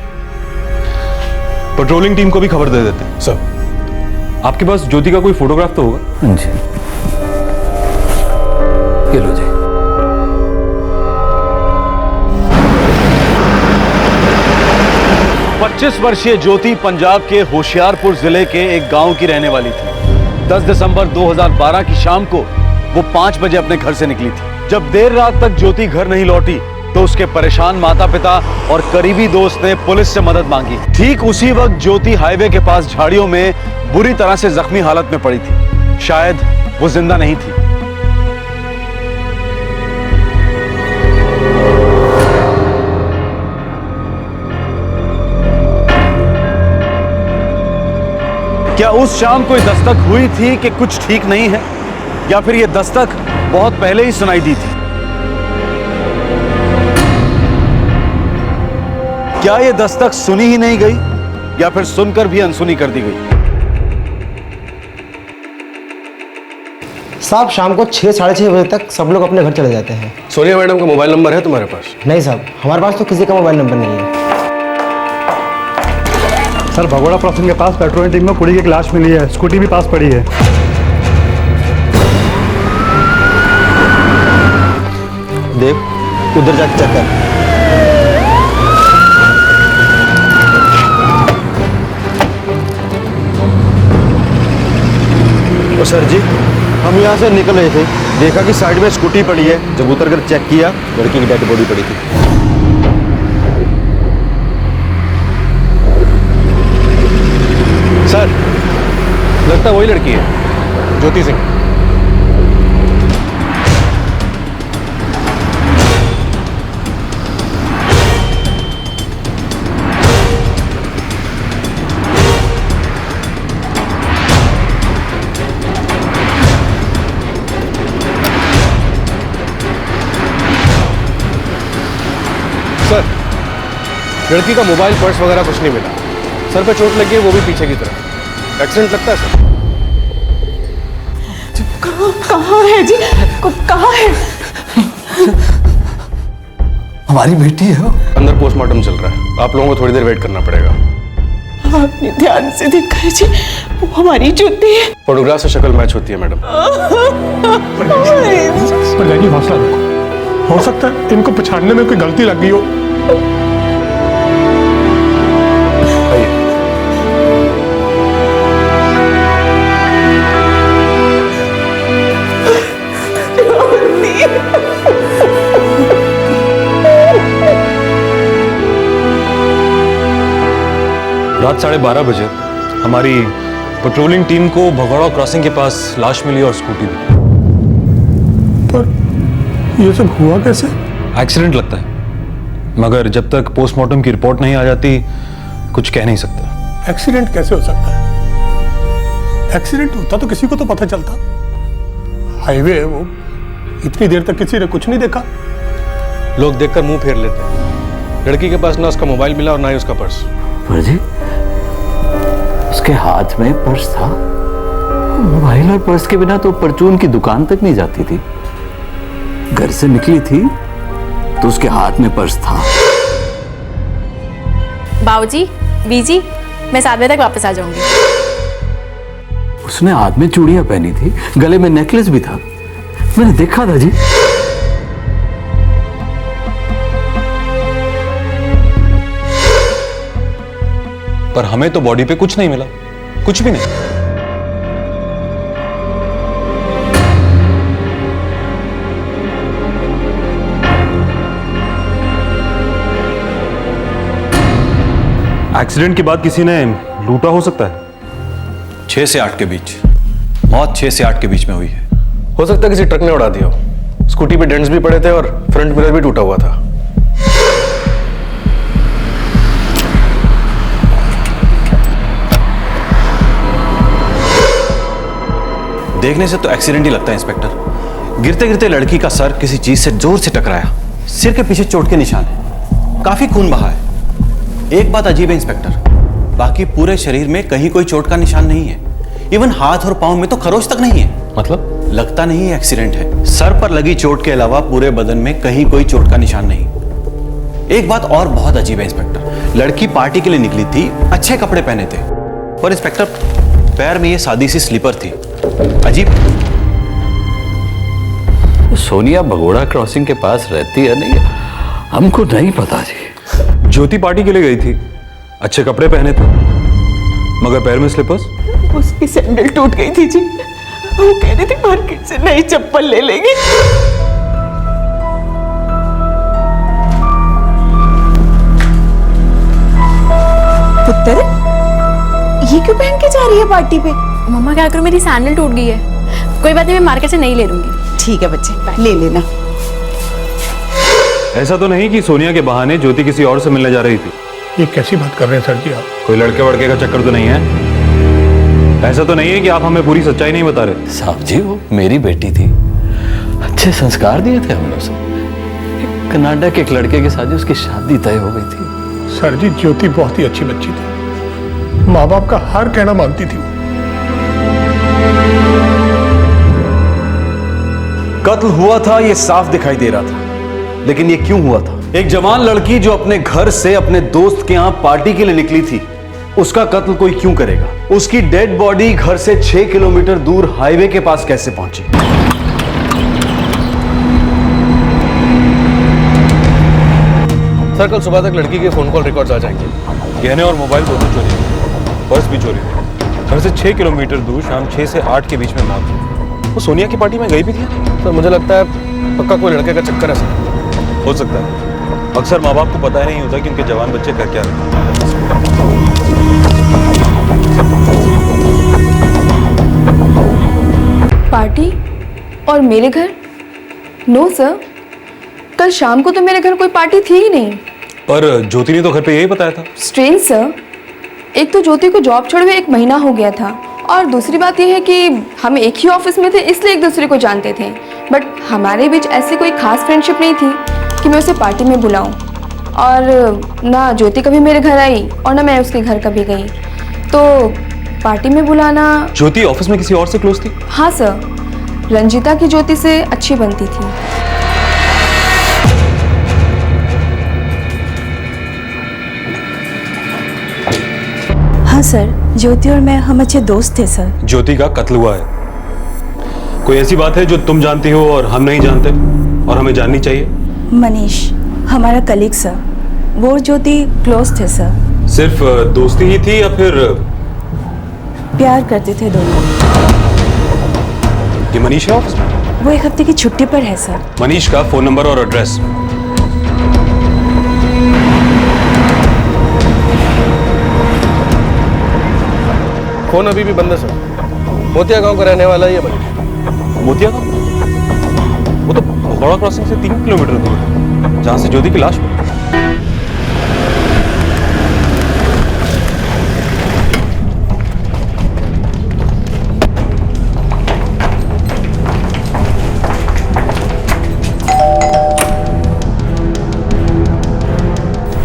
पेट्रोलिंग टीम को भी खबर दे देते हैं। सर आपके पास ज्योति का कोई फोटोग्राफ तो होगा? जी ये लो जी। 25 वर्षीय ज्योति पंजाब के होशियारपुर जिले के एक गांव की रहने वाली थी। 10 दिसंबर 2012 की शाम को वो 5 बजे अपने घर से निकली थी। जब देर रात तक ज्योति घर नहीं लौटी तो उसके परेशान माता पिता और करीबी दोस्त ने पुलिस से मदद मांगी। ठीक उसी वक्त ज्योति हाईवे के पास झाड़ियों में बुरी तरह से जख्मी हालत में पड़ी थी। शायद वो जिंदा नहीं थी। क्या उस शाम कोई दस्तक हुई थी कि कुछ ठीक नहीं है, या फिर यह दस्तक बहुत पहले ही सुनाई दी थी? क्या यह दस्तक सुनी ही नहीं गई, या फिर सुनकर भी अनसुनी कर दी गई? साहब शाम को 6 साढ़े 6 बजे तक सब लोग अपने घर चले जाते हैं। सोनिया मैडम का मोबाइल नंबर है तुम्हारे पास? नहीं साहब, हमारे पास तो किसी का मोबाइल नंबर नहीं है। सर भगोड़ा क्रॉसिंग के पास पेट्रोलिंग टीम में कुड़ी की एक लाश मिली है, स्कूटी भी पास पड़ी है। देख उधर जाके चेक कर। ओ सर जी, हम यहाँ से निकल रहे थे, देखा कि साइड में स्कूटी पड़ी है। जब उतर कर चेक किया, लड़की की डेड बॉडी पड़ी थी। सर लगता वही लड़की है, ज्योति सिंह। सर लड़की का मोबाइल पर्स वगैरह कुछ नहीं मिला। सर पे चोट लगी है, वो भी पीछे की तरफ। एक्सीडेंट लगता है सर। कहाँ है जी? कहाँ है? हमारी बेटी है वो। अंदर पोस्टमार्टम चल रहा है, आप लोगों को थोड़ी देर वेट करना पड़ेगा। आपने ध्यान से देखा है जी, वो हमारी ज्योति है। फोटोग्राफ से शक्ल मैच होती है मैडम। पर लगी हौसला रखो, हो सकता है इनको पछाड़ने में कोई गलती लग गई हो। रात 12:30 बजे हमारी पेट्रोलिंग टीम को भगोड़ा क्रॉसिंग के पास लाश मिली और स्कूटी भी। पर ये सब हुआ कैसे? एक्सीडेंट लगता है, मगर जब तक पोस्टमार्टम की रिपोर्ट नहीं आ जाती कुछ कह नहीं सकता। एक्सीडेंट कैसे हो सकता है? एक्सीडेंट होता तो किसी को तो पता चलता। हाईवे है वो, इतनी देर तक किसी ने कुछ नहीं देखा। लोग देखकर मुंह फेर लेते हैं। लड़की के पास ना उसका मोबाइल मिला और ना ही उसका पर्स। पर जी उसके हाथ में पर्स था। मोबाइल और पर्स के बिना तो परचून की दुकान तक नहीं जाती थी। घर से निकली थी तो उसके हाथ में पर्स था। बाबूजी, बीजी, मैं 7 बजे तक वापस आ जाऊंगी। उसने हाथ में चूड़ियां पहनी थी, गले में नेकलेस भी था, मैंने देखा था जी। पर हमें तो बॉडी पे कुछ नहीं मिला, कुछ भी नहीं। एक्सीडेंट के बाद किसी ने लूटा हो सकता है। 6 से 8 के बीच, मौत 6 से 8 के बीच में हुई है। हो सकता है किसी ट्रक ने उड़ा दिया हो। स्कूटी पे डेंट्स भी पड़े थे और फ्रंट मिरर भी टूटा हुआ था। देखने से तो एक्सीडेंट ही लगता है इंस्पेक्टर। गिरते गिरते लड़की का सर किसी चीज से जोर से टकराया, सिर के पीछे चोट के निशान है, काफी खून बहा है। एक बात अजीब है इंस्पेक्टर, बाकी पूरे शरीर में कहीं कोई चोट का निशान नहीं है। इवन हाथ और पांव में तो खरोच तक नहीं है। मतलब लगता नहीं है एक्सीडेंट है। सर पर लगी चोट के अलावा पूरे बदन में कहीं कोई चोट का निशान नहीं। एक बात और बहुत अजीब है इंस्पेक्टर, लड़की पार्टी के लिए निकली थी, अच्छे कपड़े पहने थे, पर इंस्पेक्टर पैर में ये सादी सी स्लीपर थी। अजीब। सोनिया भगोड़ा क्रॉसिंग के पास रहती है नहीं, हमको नहीं पता जी। ज्योति पार्टी के लिए गई थी, अच्छे कपड़े पहने थे, मगर पैर में स्लिपर्स। उसकी सैंडल टूट गई थी जी, वो कह रही थी मार्केट से नई चप्पल ले लेंगे। पुत्र, ये क्यों पहन के जा रही है पार्टी पे? मम्मा क्या करूं, मेरी सैंडल टूट गई है। कोई बात नहीं, मैं मार्केट से नहीं ले लूंगी। ठीक है बच्चे, ले लेना। ऐसा तो नहीं कि सोनिया के बहाने ज्योति किसी और से मिलने जा रही थी? ये कैसी बात कर रहे हैं सर जी आप? कोई लड़के वड़के का चक्कर तो नहीं है? ऐसा तो नहीं है कि आप हमें पूरी सच्चाई नहीं बता रहे? साहब जी, वो मेरी बेटी थी, अच्छे संस्कार दिए थे हमने उसे। कनाडा के एक लड़के के साथ उसकी शादी तय हो गई थी। सर जी, ज्योति बहुत ही अच्छी बच्ची थी, माँ बाप का हर कहना मानती थी। कत्ल हुआ था ये साफ दिखाई दे रहा था, लेकिन ये क्यों हुआ था? एक जवान लड़की जो अपने घर से अपने दोस्त के यहां पार्टी के लिए निकली थी, उसका कत्ल कोई क्यों करेगा? उसकी डेड बॉडी घर से 6 किलोमीटर दूर हाईवे के पास कैसे पहुंची? सर, कल सुबह तक लड़की के फोन कॉल रिकॉर्ड्स आ जाएंगे। गहने और मोबाइल दोनों चोरी हुए, पर्स भी चोरी हुए। घर से 6 किलोमीटर दूर शाम 6 से 8 के बीच में मौत हुई। वो सोनिया की पार्टी में गई भी थी? सर, मुझे लगता है पक्का कोई लड़के का चक्कर है सर। हो सकता है। अक्सर माँ बाप को पता ही नहीं होता कि उनके जवान बच्चे कर क्या रहे हैं। पार्टी और मेरे घर? नो सर, कल शाम को तो मेरे घर कोई पार्टी थी ही नहीं। पर ज्योति ने तो घर पे यही बताया था। स्ट्रेंज सर, एक तो ज्योति को जॉब छोड़े हुए 1 महीना हो गया था, और दूसरी बात यह है कि हम एक ही ऑफिस में थे, इसलिए एक दूसरे को जानते थे। बट हमारे बीच ऐसी कोई खास फ्रेंडशिप नहीं थी कि मैं उसे पार्टी में बुलाऊं। और ना ज्योति कभी मेरे घर आई और ना मैं उसके घर कभी गई, तो पार्टी में बुलाना। ज्योति ऑफिस में किसी और से क्लोज थी? हाँ सर, रंजिता की ज्योति से अच्छी बनती थी। हाँ सर, ज्योति और मैं हम अच्छे दोस्त थे सर। ज्योति का कत्ल हुआ है। कोई ऐसी बात है जो तुम जानती हो और हम नहीं जानते और हमें जाननी चाहिए? मनीष हमारा कलीग सर, वो और ज्योति क्लोज थे सर। सिर्फ दोस्ती ही थी या फिर प्यार करते थे दोनों। ये मनीष है ऑफिस में? वो 1 हफ्ते की छुट्टी पर है सर। मनीष का फोन नंबर और एड्रेस? फोन अभी भी बंद है सर। मोतिया गांव का रहने वाला है ये मनीष। मोतिया गांव? वो तो भगोड़ा क्रॉसिंग से 3 किलोमीटर दूर है, जहां से ज्योति की लाश मिली।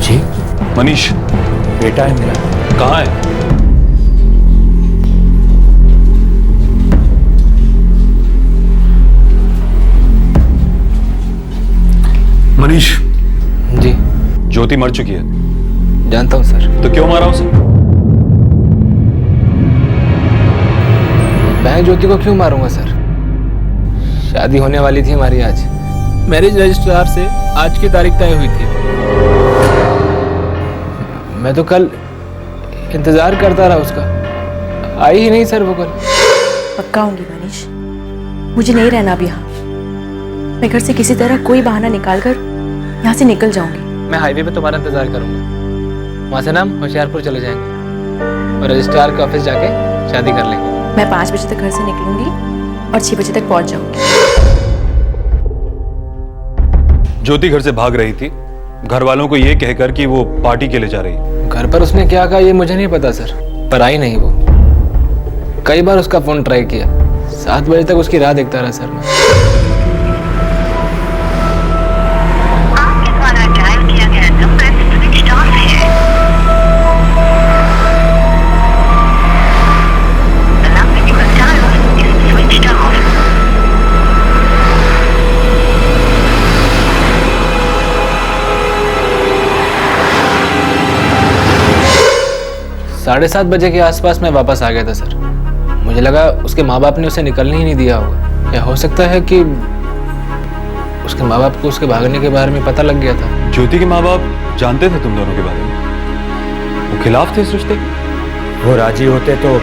जी मनीष बेटा है मेरा। कहाँ है? मनीष जी। ज्योति मर चुकी है। जानता हूं सर। तो क्यों मारा उसे? मैं ज्योति को क्यों मारूंगा सर? शादी होने वाली थी हमारी आज। मैरिज रजिस्ट्रार से आज की तारीख तय हुई थी। मैं तो कल इंतजार करता रहा उसका, आई ही नहीं सर वो कल। पक्का आऊंगी मनीष, मुझे नहीं रहना अब यहाँ। मैं घर से किसी तरह कोई बहाना निकाल कर यहाँ से निकल जाऊंगी। मैं हाईवे पे तुम्हारा इंतजार करूंगा, वहां से ना हम होशियारपुर चले जाएंगे और रजिस्ट्रार के ऑफिस जाके शादी कर लेंगे। मैं 5 बजे तक घर से निकलूंगी और 6 बजे तक पहुंच जाऊंगी। ज्योति घर से भाग रही थी, घर वालों को ये कहकर कि वो पार्टी के लिए जा रही है। घर पर उसने क्या कहा ये मुझे नहीं पता सर, पर आई नहीं वो। कई बार उसका फोन ट्राई किया, 7 बजे तक उसकी राह देखता रहा सर मैं। साढ़े 7 बजे के आसपास मैं वापस आ गया था सर। मुझे लगा उसके माँ बाप ने उसे निकलने ही नहीं दिया होगा, या हो सकता है कि उसके माँ बाप को उसके भागने के बारे में पता लग गया था। ज्योति के माँ बाप जानते थे तुम दोनों के बारे में? वो खिलाफ थे इस रिश्ते के? वो राजी होते तो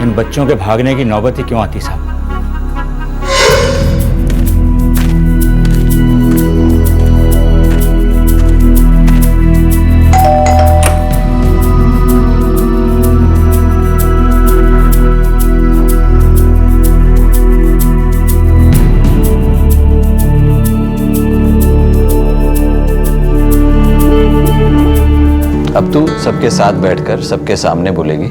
इन बच्चों के भागने की नौबत ही क्यों आती साहब? अब तू सबके साथ बैठकर सबके सामने बोलेगी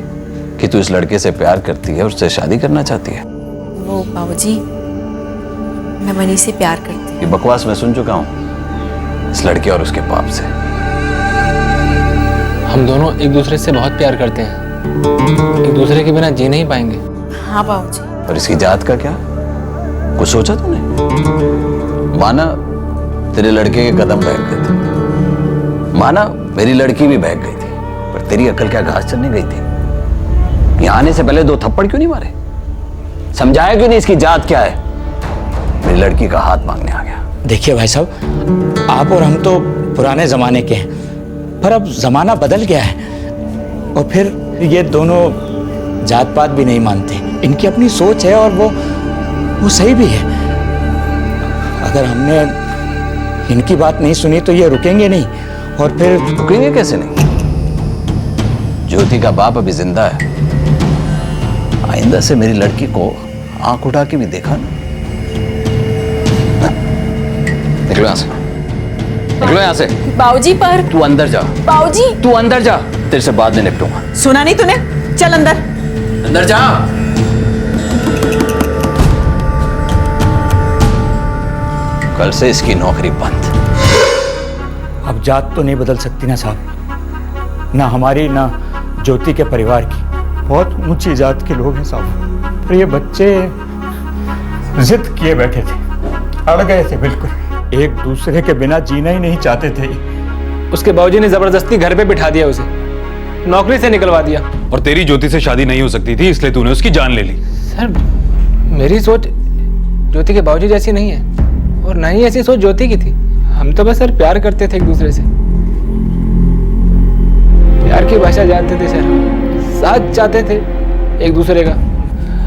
कि तू इस लड़के से प्यार करती है और उससे शादी करना चाहती है। वो बाबूजी, मैं मनीष से प्यार करती हूँ। ये बकवास मैं सुन चुका हूँ इस लड़के और उसके बाप से। हम दोनों एक दूसरे से बहुत प्यार करते हैं, एक दूसरे के बिना जी नहीं पाएंगे। हाँ बाबूजी। और इसकी जात का क्या, कुछ सोचा तूने? माना तेरे लड़के के कदम बहक गए थे, माना मेरी लड़की भी बहक गई थी, पर तेरी अकल क्या घास चलने गई थी? यहाँ आने से पहले 2 थप्पड़ क्यों नहीं मारे? समझाया क्यों नहीं इसकी जात क्या है? मेरी लड़की का हाथ मांगने आ गया। देखिए भाई साहब, आप और हम तो पुराने जमाने के हैं, पर अब जमाना बदल गया है। और फिर ये दोनों जात पात भी नहीं मानते, इनकी अपनी सोच है और वो सही भी है। अगर हमने इनकी बात नहीं सुनी तो ये रुकेंगे नहीं, और फिर रुकेंगे कैसे नहीं? ज्योति का बाप अभी जिंदा है, आइंदा से मेरी लड़की को आंख उठा के भी देखा ना। निकलो यहाँ से, निकलो यहाँ से। बाबूजी पर तू अंदर जा। बाबूजी तू अंदर जा, तेरे से बाद में निपटूंगा। सुना नहीं तूने? चल अंदर। अंदर जा। कल से इसकी नौकरी बंद। अब जात तो नहीं बदल सकती ना साहब, ना हमारी ना ज्योति के परिवार की। बहुत ऊंची जात के लोग हैं साहब, पर ये बच्चे जिद किए बैठे थे, अड़ गए थे बिल्कुल। एक दूसरे के बिना जीना ही नहीं चाहते थे। उसके बाबूजी ने जबरदस्ती घर पे बिठा दिया, उसे नौकरी से निकलवा दिया। और तेरी ज्योति से शादी नहीं हो सकती थी, इसलिए तूने उसकी जान ले ली। सर मेरी सोच ज्योति के बाबूजी जैसी नहीं है, और ना ही ऐसी सोच ज्योति की थी। हम तो बस सर प्यार करते थे एक दूसरे से, प्यार की भाषा जानते थे सर, साथ चाहते थे एक दूसरे का।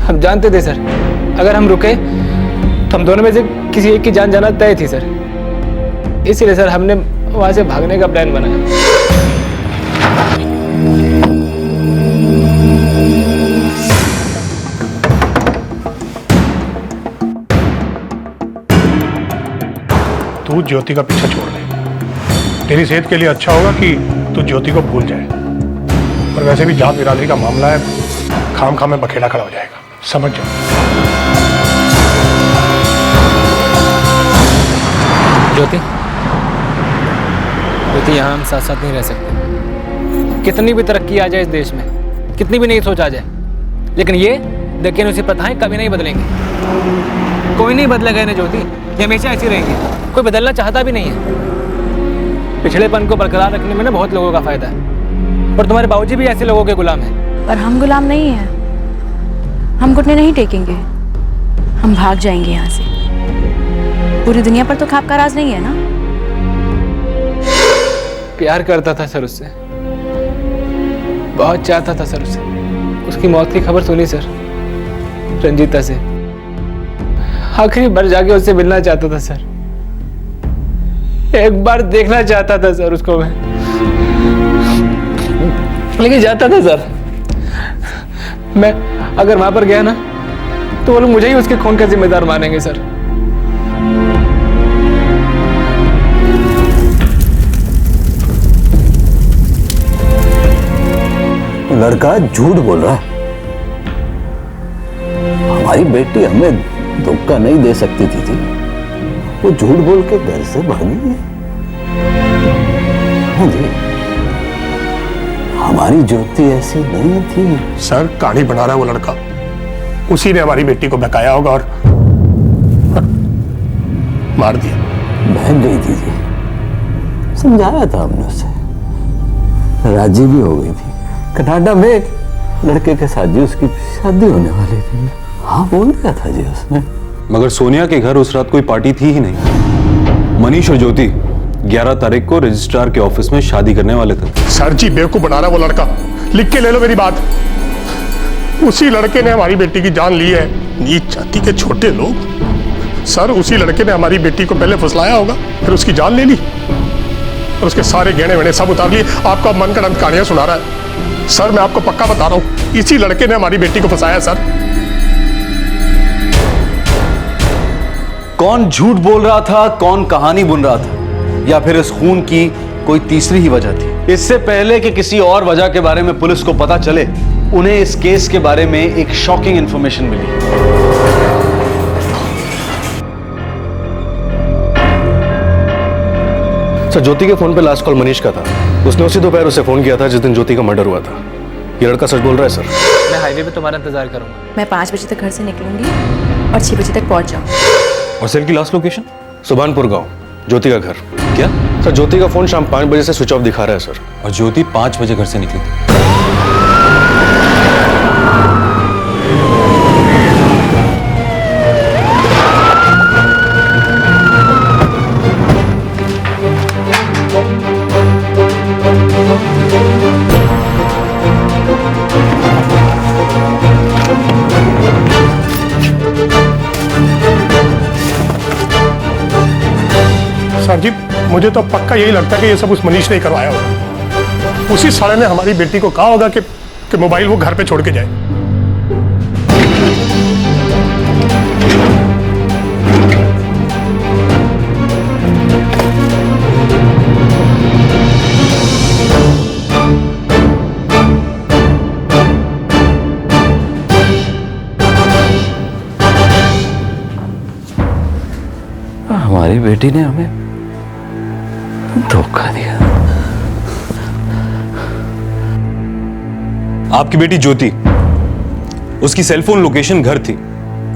हम जानते थे सर अगर हम रुके तो हम दोनों में से किसी एक की जान जाना तय थी सर। इसीलिए सर हमने वहां से भागने का प्लान बनाया। तू ज्योति का पीछा छोड़ दे, तेरी सेहत के लिए अच्छा होगा कि तू ज्योति को भूल जाए। और वैसे भी जात बिरादरी का मामला है, खाम खाम में बखेड़ा खड़ा हो जाएगा, समझ जाओ। ज्योति, ज्योति यहाँ हम साथ साथ नहीं रह सकते। कितनी भी तरक्की आ जाए इस देश में, कितनी भी नई सोच आ जाए, लेकिन ये दकियानुसी प्रथाएं कभी नहीं बदलेंगी। कोई नहीं बदलेगा इन्हें ज्योति, ये हमेशा ऐसी रहेंगी। कोई बदलना चाहता भी नहीं है। पिछड़ेपन को बरकरार रखने में ना बहुत लोगों का फायदा है, और तुम्हारे बाबूजी भी ऐसे लोगों के गुलाम हैं। पर हम गुलाम नहीं हैं। हम घुटने नहीं टेकेंगे, हम भाग जाएंगे यहाँ से। पूरी दुनिया पर तो खाप का राज नहीं है ना। प्यार करता था सर उससे, बहुत चाहता था सर उससे। उसकी मौत की खबर सुनी सर, रंजीता से। आखिरी बार जाके उससे मिलना चाहता था सर, एक बार देखना चाहता था सर उसको मैं, लेकिन जाता था सर। मैं अगर वहां पर गया ना तो वो लोग मुझे ही उसके खून का जिम्मेदार मानेंगे सर। लड़का झूठ बोल रहा है। हमारी बेटी हमें धोखा नहीं दे सकती थी। वो झूठ बोल के घर से भागी है। हाँ जी, हमारी ज्योति ऐसी नहीं थी। सर कहानी बना रहा है वो लड़का, उसी ने हमारी बेटी को बहकाया होगा और मार दिया। बहक गई थी जी, समझाया था हमने उसे, राजी भी हो गई थी। कनाडा में एक लड़के के साथ जी उसकी शादी होने वाली थी। हाँ बोल दिया था जी उसने। मगर सोनिया के घर उस रात कोई पार्टी थी ही नहीं। मनीष और ज्योति 11 तारीख को रजिस्ट्रार के ऑफिस में शादी करने वाले थे। सर जी बेवकूफ बना रहा है वो लड़का, लिख के ले लो मेरी बात। उसी लड़के ने हमारी बेटी की जान ली है। नीच जाति के छोटे लोग। सर उसी लड़के ने हमारी बेटी को पहले फुसलाया होगा, फिर उसकी जान ले ली और उसके सारे गहने वेने सब उतार लिए। आपका मन गढ़ंत कहानियां सुना रहा है। सर मैं आपको पक्का बता रहा हूं, इसी लड़के ने हमारी बेटी को फंसाया। सर कौन झूठ बोल रहा था, कौन कहानी बुन रहा था, या फिर इस खून की कोई तीसरी ही वजह थी? इससे पहले कि किसी और वजह के बारे में पुलिस को पता चले, उन्हें इस केस के बारे में एक शॉकिंग इंफॉर्मेशन मिली। सर ज्योति के फोन पे लास्ट कॉल मनीष का था। उसने उसी दोपहर उसे फोन किया था जिस दिन ज्योति का मर्डर हुआ था। ये लड़का सच बोल रहा है सर। मैं हाईवे पे तुम्हारा इंतजार करूंगा। मैं 5 बजे तक घर से निकलूंगी और 6 बजे तक पहुंच जाऊंगी। और सेल की लास्ट लोकेशन? सुभानपुर गांव, ज्योति का घर। क्या सर? ज्योति का फोन शाम 5 बजे से स्विच ऑफ दिखा रहा है सर। और ज्योति 5 बजे घर से निकली थी। सर जी मुझे तो पक्का यही लगता है कि ये सब उस मनीष ने ही करवाया होगा। उसी साले ने हमारी बेटी को कहा होगा कि मोबाइल वो घर पे छोड़ के जाए। हमारी बेटी ने हमें धोखा दिया। आपकी बेटी ज्योति, उसकी सेलफोन लोकेशन घर थी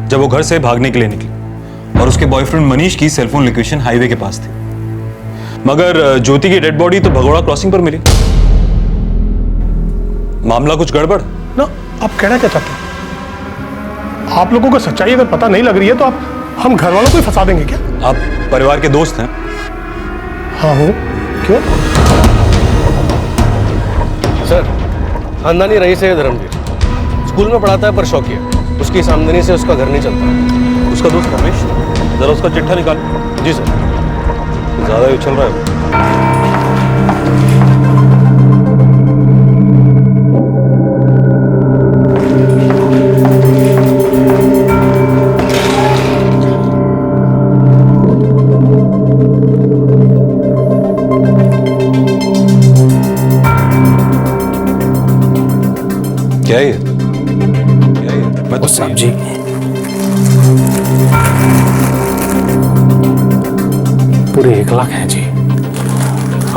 जब वो घर से भागने के लिए निकली, और उसके बॉयफ्रेंड मनीष की सेलफोन लोकेशन हाईवे के पास थी। मगर ज्योति की डेड बॉडी तो भगोड़ा क्रॉसिंग पर मिली। मामला कुछ गड़बड़ ना। आप कहना क्या चाहते हैं? आप लोगों को सच्चाई अगर पता नहीं लग रही है तो हम घर वालों को ही फंसा देंगे क्या? आप परिवार के दोस्त हैं? हाँ हूँ। क्यों? सर खानदानी रईस है धर्मवीर, स्कूल में पढ़ाता है पर शौकी है। उसकी इस आमदनी से उसका घर नहीं चलता। उसका दोस्त रमेश, जरा उसका चिट्ठा निकाल। जी सर। ज्यादा ही उछल रहा है। क्या है? मैं तो साहब जी पूरे 1 लाख हैं जी।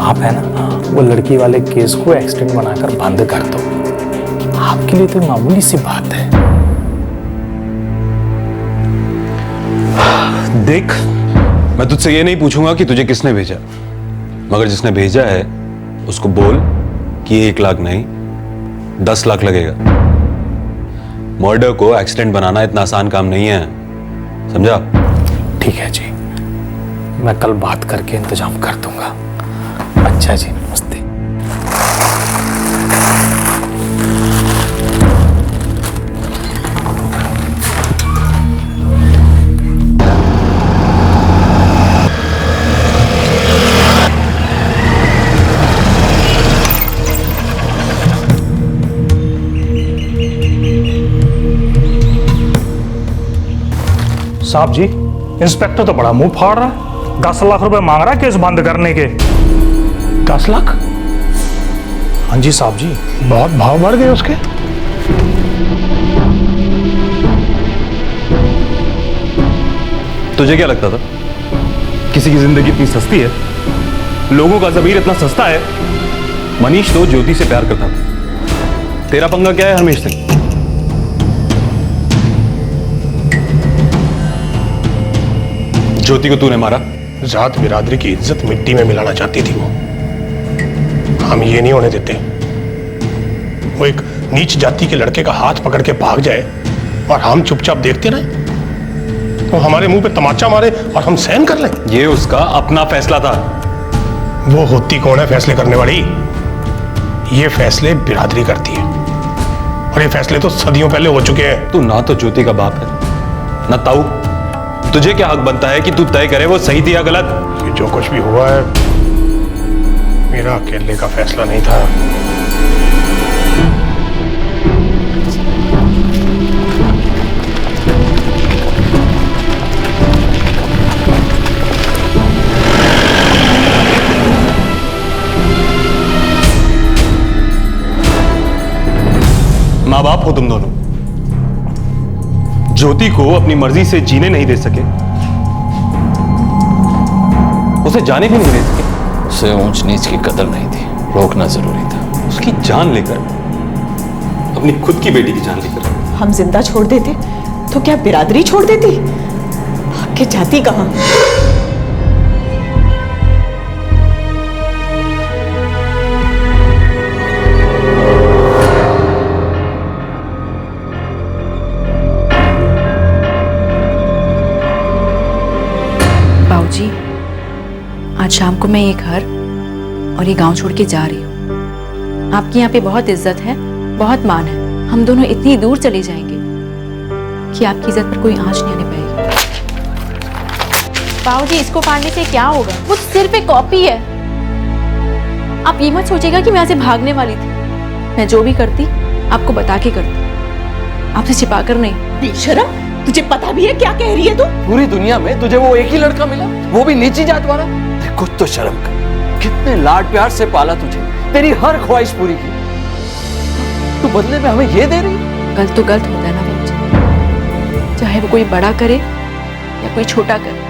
आप है ना वो लड़की वाले केस को एक्सीडेंट बनाकर बंद कर दो। आपके लिए तो मामूली सी बात है। देख, मैं तुझसे ये नहीं पूछूंगा कि तुझे किसने भेजा, मगर जिसने भेजा है उसको बोल कि 1 लाख नहीं 10 लाख लगेगा। मर्डर को एक्सीडेंट बनाना इतना आसान काम नहीं है, समझा? ठीक है जी, मैं कल बात करके इंतजाम कर दूंगा। अच्छा जी, नमस्ते। साहब जी, इंस्पेक्टर तो बड़ा मुंह फाड़ रहा है। 10 लाख रुपए मांग रहा है केस बंद करने के। 10 लाख? हाँ जी साहब जी, बहुत भाव बढ़ गए उसके। तुझे क्या लगता था किसी की जिंदगी इतनी सस्ती है? लोगों का ज़मीर इतना सस्ता है? मनीष तो ज्योति से प्यार करता था। तेरा पंगा क्या है हरमेश से? ज्योति को तूने मारा? जात बिरादरी की इज्जत मिट्टी में मिलाना चाहती थी वो। हम ये नहीं होने देते। वो एक नीच जाति के लड़के का हाथ पकड़ के भाग जाए और हम चुपचाप देखते रहे, तो हमारे मुंह पे तमाचा मारे और हम सहन कर लें। ये उसका अपना फैसला था। वो होती कौन है फैसले करने वाली? ये फैसले बिरादरी करती है, और ये फैसले तो सदियों पहले हो चुके हैं। तू ना तो ज्योति का बाप है ना ताऊ। तुझे क्या हक बनता है कि तू तय करे वो सही थी या गलत? ये जो कुछ भी हुआ है मेरा अकेले का फैसला नहीं था। माँ बाप हो तुम दोनों, ज्योति को अपनी मर्जी से जीने नहीं दे सके, उसे जाने भी नहीं दे सके। उसे ऊंच नीच की कदर नहीं थी, रोकना जरूरी था। उसकी जान लेकर, अपनी खुद की बेटी की जान लेकर। हम जिंदा छोड़ देते तो क्या बिरादरी छोड़ देती? भाग के जाती कहाँ? बाबूजी, आज शाम को मैं ये घर और ये गांव छोड़ के जा रही हूँ। आपकी यहाँ पे बहुत इज्जत है, बहुत मान है। हम दोनों इतनी दूर चले जाएंगे कि आपकी इज्जत पर कोई आंच नहीं आने पाएगी। बाबूजी, इसको फाड़ने से क्या होगा? वो सिर्फ एक कॉपी है। आप ये मत सोचिएगा कि मैं यहाँ से भागने वाली थी। मैं जो भी करती आपको बता के करती, आपसे छिपा कर नहीं। बेशरम, तुझे पता भी है क्या कह रही है तू? पूरी दुनिया में तुझे वो एक ही लड़का मिला, वो भी नीची जात वाला? कुछ तो शर्म कर। कितने लाड प्यार से पाला तुझे, तेरी हर ख्वाहिश पूरी की, तू बदले में हमें ये दे रही? गलत तो गलत होता है ना बाबूजी, चाहे वो कोई बड़ा करे या कोई छोटा करे,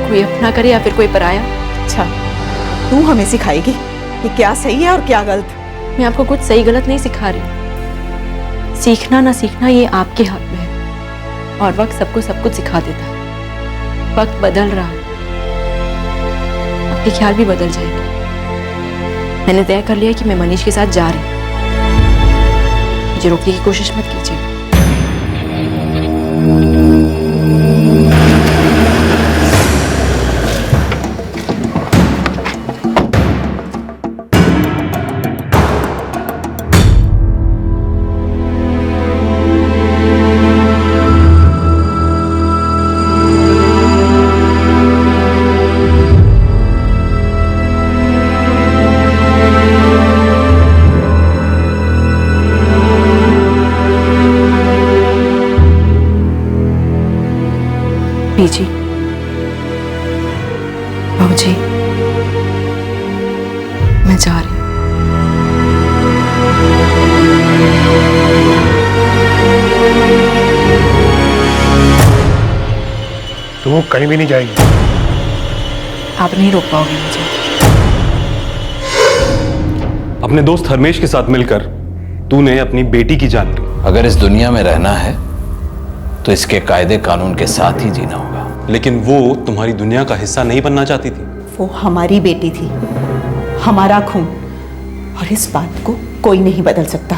कोई अपना करे या फिर कोई पराया। अच्छा, तू हमें सिखाएगी कि क्या सही है और क्या गलत? मैं आपको कुछ सही गलत नहीं सिखा रही। सीखना ना सीखना ये आपके हाथ में है, और वक्त सबको सब कुछ सिखा देता है। वक्त बदल रहा है, आपके ख्याल भी बदल जाएंगे। मैंने तय कर लिया कि मैं मनीष के साथ जा रही हूँ। मुझे रोकने की कोशिश मत कीजिए। जी बाबूजी, मैं जा रही हूँ। तू कहीं भी नहीं जाएगी। आप नहीं रोक पाओगे मुझे। अपने दोस्त हरमेश के साथ मिलकर तूने अपनी बेटी की जान ली। अगर इस दुनिया में रहना है तो इसके कायदे कानून के साथ ही जीना होगा। लेकिन वो तुम्हारी दुनिया का हिस्सा नहीं बनना चाहती थी। वो हमारी बेटी थी, हमारा खून, और इस बात को कोई नहीं बदल सकता।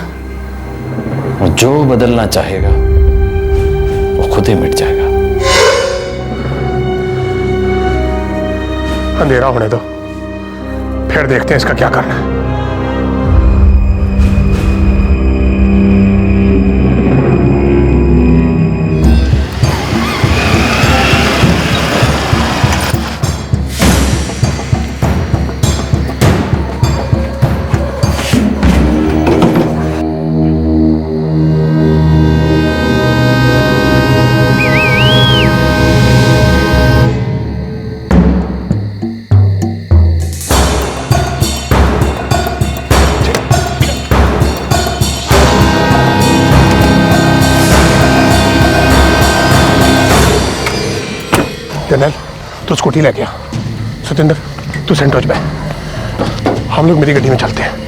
और जो बदलना चाहेगा वो खुद ही मिट जाएगा। अंधेरा होने दो, फिर देखते हैं इसका क्या करना है। जनरल, तू स्कूटी लेके आ। सतेंद्र, तू सेंट्रोज पे, हम लोग मेरी गड्डी में चलते हैं।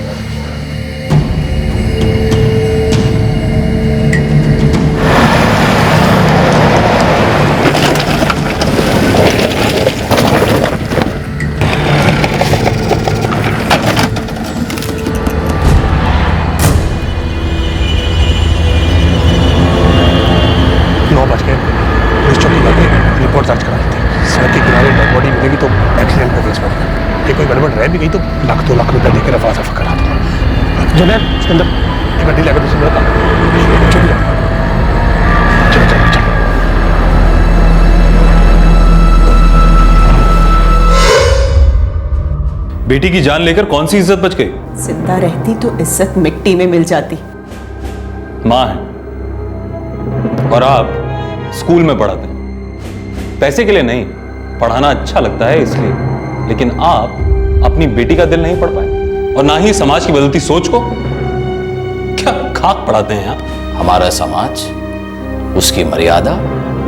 रिपोर्ट दर्ज करा लेते हैं। सड़क के किनारे डेड बॉडी मिलेगी तो एक्सीडेंट का केस बनेगा। ये कोई गड़बड़ रह भी गई तो लाख 2 लाख रुपए देकर रफा दफा करा दूंगा। जनरल, इसके अंदर एक गड्डी लेकर दूसरी मेरा काम चलो चलो चलो चलो। बेटी की जान लेकर कौन सी इज्जत बच गई? जिंदा रहती तो इज्जत मिट्टी में मिल जाती। मां है और आप स्कूल में पढ़ाते हैं, पैसे के लिए नहीं, पढ़ाना अच्छा लगता है इसलिए। लेकिन आप अपनी बेटी का दिल नहीं पढ़ पाए और ना ही समाज की बदलती सोच को। क्या खाक पढ़ाते हैं आप? हमारा समाज, उसकी मर्यादा,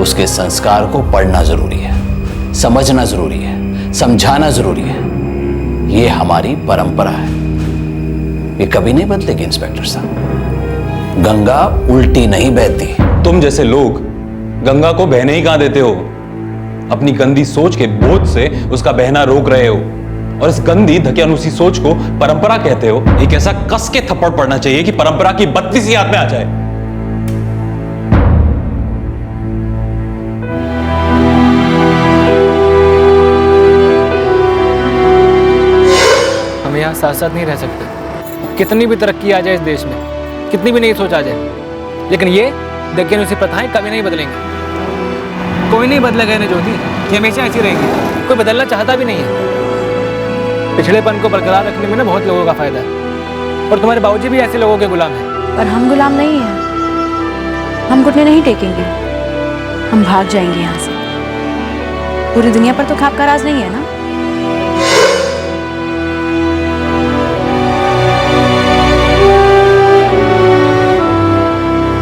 उसके संस्कार को पढ़ना जरूरी है, समझना जरूरी है, समझाना जरूरी है। ये हमारी परंपरा है, ये कभी नहीं बदलेगी इंस्पेक्टर साहब। गंगा उल्टी नहीं बहती। तुम जैसे लोग गंगा को बहने ही कहां देते हो? अपनी गंदी सोच के बोझ से उसका बहना रोक रहे हो और इस गंदी धकियानुसी सोच को परंपरा कहते हो। एक ऐसा कस के थप्पड़ पड़ना चाहिए कि परंपरा की बत्ती सी याद में आ जाए। हम यहाँ साथ साथ नहीं रह सकते। कितनी भी तरक्की आ जाए इस देश में, कितनी भी नई सोच आ जाए, लेकिन ये धकियानुसी प्रथाएं कभी नहीं बदलेंगी। कोई नहीं बदलेगा इन्हें ज्योति, ये हमेशा ऐसी रहेंगी। कोई बदलना चाहता भी नहीं है। पिछड़ेपन को बरकरार रखने में ना बहुत लोगों का फायदा है और तुम्हारे बाबूजी भी ऐसे लोगों के गुलाम हैं। पर हम गुलाम नहीं हैं, हम घुटने नहीं टेकेंगे, हम भाग जाएंगे यहाँ से। पूरी दुनिया पर तो खाप का राज नहीं है ना।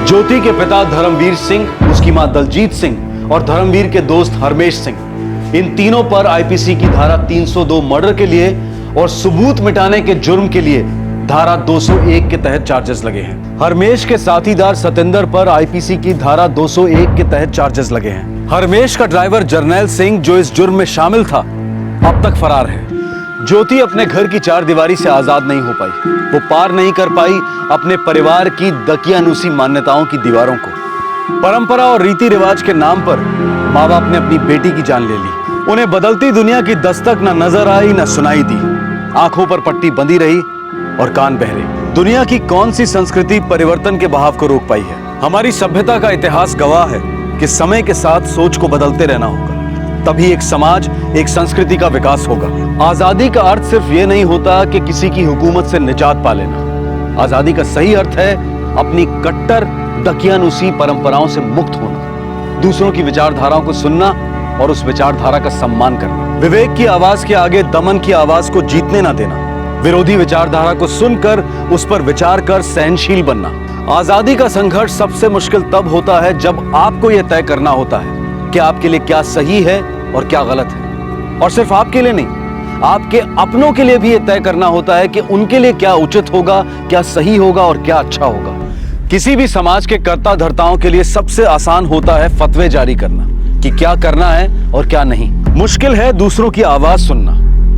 ज्योति के पिता धर्मवीर सिंह, उसकी मां दलजीत सिंह और धर्मवीर के दोस्त हरमेश सिंह, इन तीनों पर आईपीसी की धारा 302 मर्डर के लिए और सबूत मिटाने के जुर्म के लिए धारा 201 के तहत चार्जेस लगे हैं। हरमेश के साथीदार सतेंद्र पर आईपीसी की धारा 201 के तहत चार्जेस लगे हैं। हरमेश का ड्राइवर जर्नैल सिंह, जो इस जुर्म में शामिल था, अब तक फरार है। ज्योति अपने घर की चारदीवारी से आजाद नहीं हो पाई। वो पार नहीं कर पाई अपने परिवार की दकियानुसी मान्यताओं की दीवारों को। परंपरा और रीति रिवाज के नाम पर माँ बाप ने अपनी बेटी की जान ले ली। उन्हें बदलती दुनिया की दस्तक न नजर आई न सुनाई दी। आंखों पर पट्टी बंधी रही और कान बहरे। दुनिया की कौन सी संस्कृति परिवर्तन के बहाव को रोक पाई है? हमारी सभ्यता का इतिहास गवाह है कि समय के साथ सोच को बदलते रहना होगा, तभी एक समाज, एक संस्कृति का विकास होगा। आजादी का अर्थ सिर्फ ये नहीं होता कि किसी की हुकूमत से निजात पा लेना। आजादी का सही अर्थ है अपनी कट्टर दकियानुसी परंपराओं से मुक्त होना, दूसरों की विचारधाराओं को सुनना और उस विचारधारा का सम्मान करना। विवेक की आवाज के आगे दमन की आवाज को जीतने ना देना। विरोधी विचारधारा को सुनकर उस पर विचार कर सहनशील बनना। आजादी का संघर्ष सबसे मुश्किल तब होता है जब आपको यह तय करना होता है कि आपके लिए क्या सही है और क्या गलत है। और सिर्फ आपके लिए नहीं, आपके अपनों के लिए भी यह तय करना होता है कि उनके लिए क्या उचित होगा, क्या सही होगा और क्या अच्छा होगा। किसी भी समाज के कर्ता धर्ताओं के लिए सबसे आसान होता है फतवे जारी करना कि क्या करना है और क्या नहीं। मुश्किल है दूसरों की आवाज सुनना,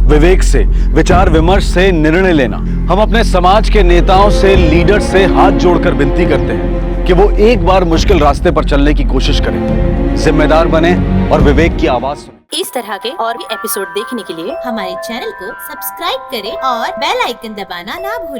विवेक से, विचार विमर्श से निर्णय लेना। हम अपने समाज के नेताओं से, लीडर से हाथ जोड़कर विनती करते हैं कि वो एक बार मुश्किल रास्ते पर चलने की कोशिश करें, जिम्मेदार बने और विवेक की आवाज सुने। इस तरह के और भी एपिसोड देखने के लिए हमारे चैनल को सब्सक्राइब करें और बेल आइकन दबाना ना भूलें।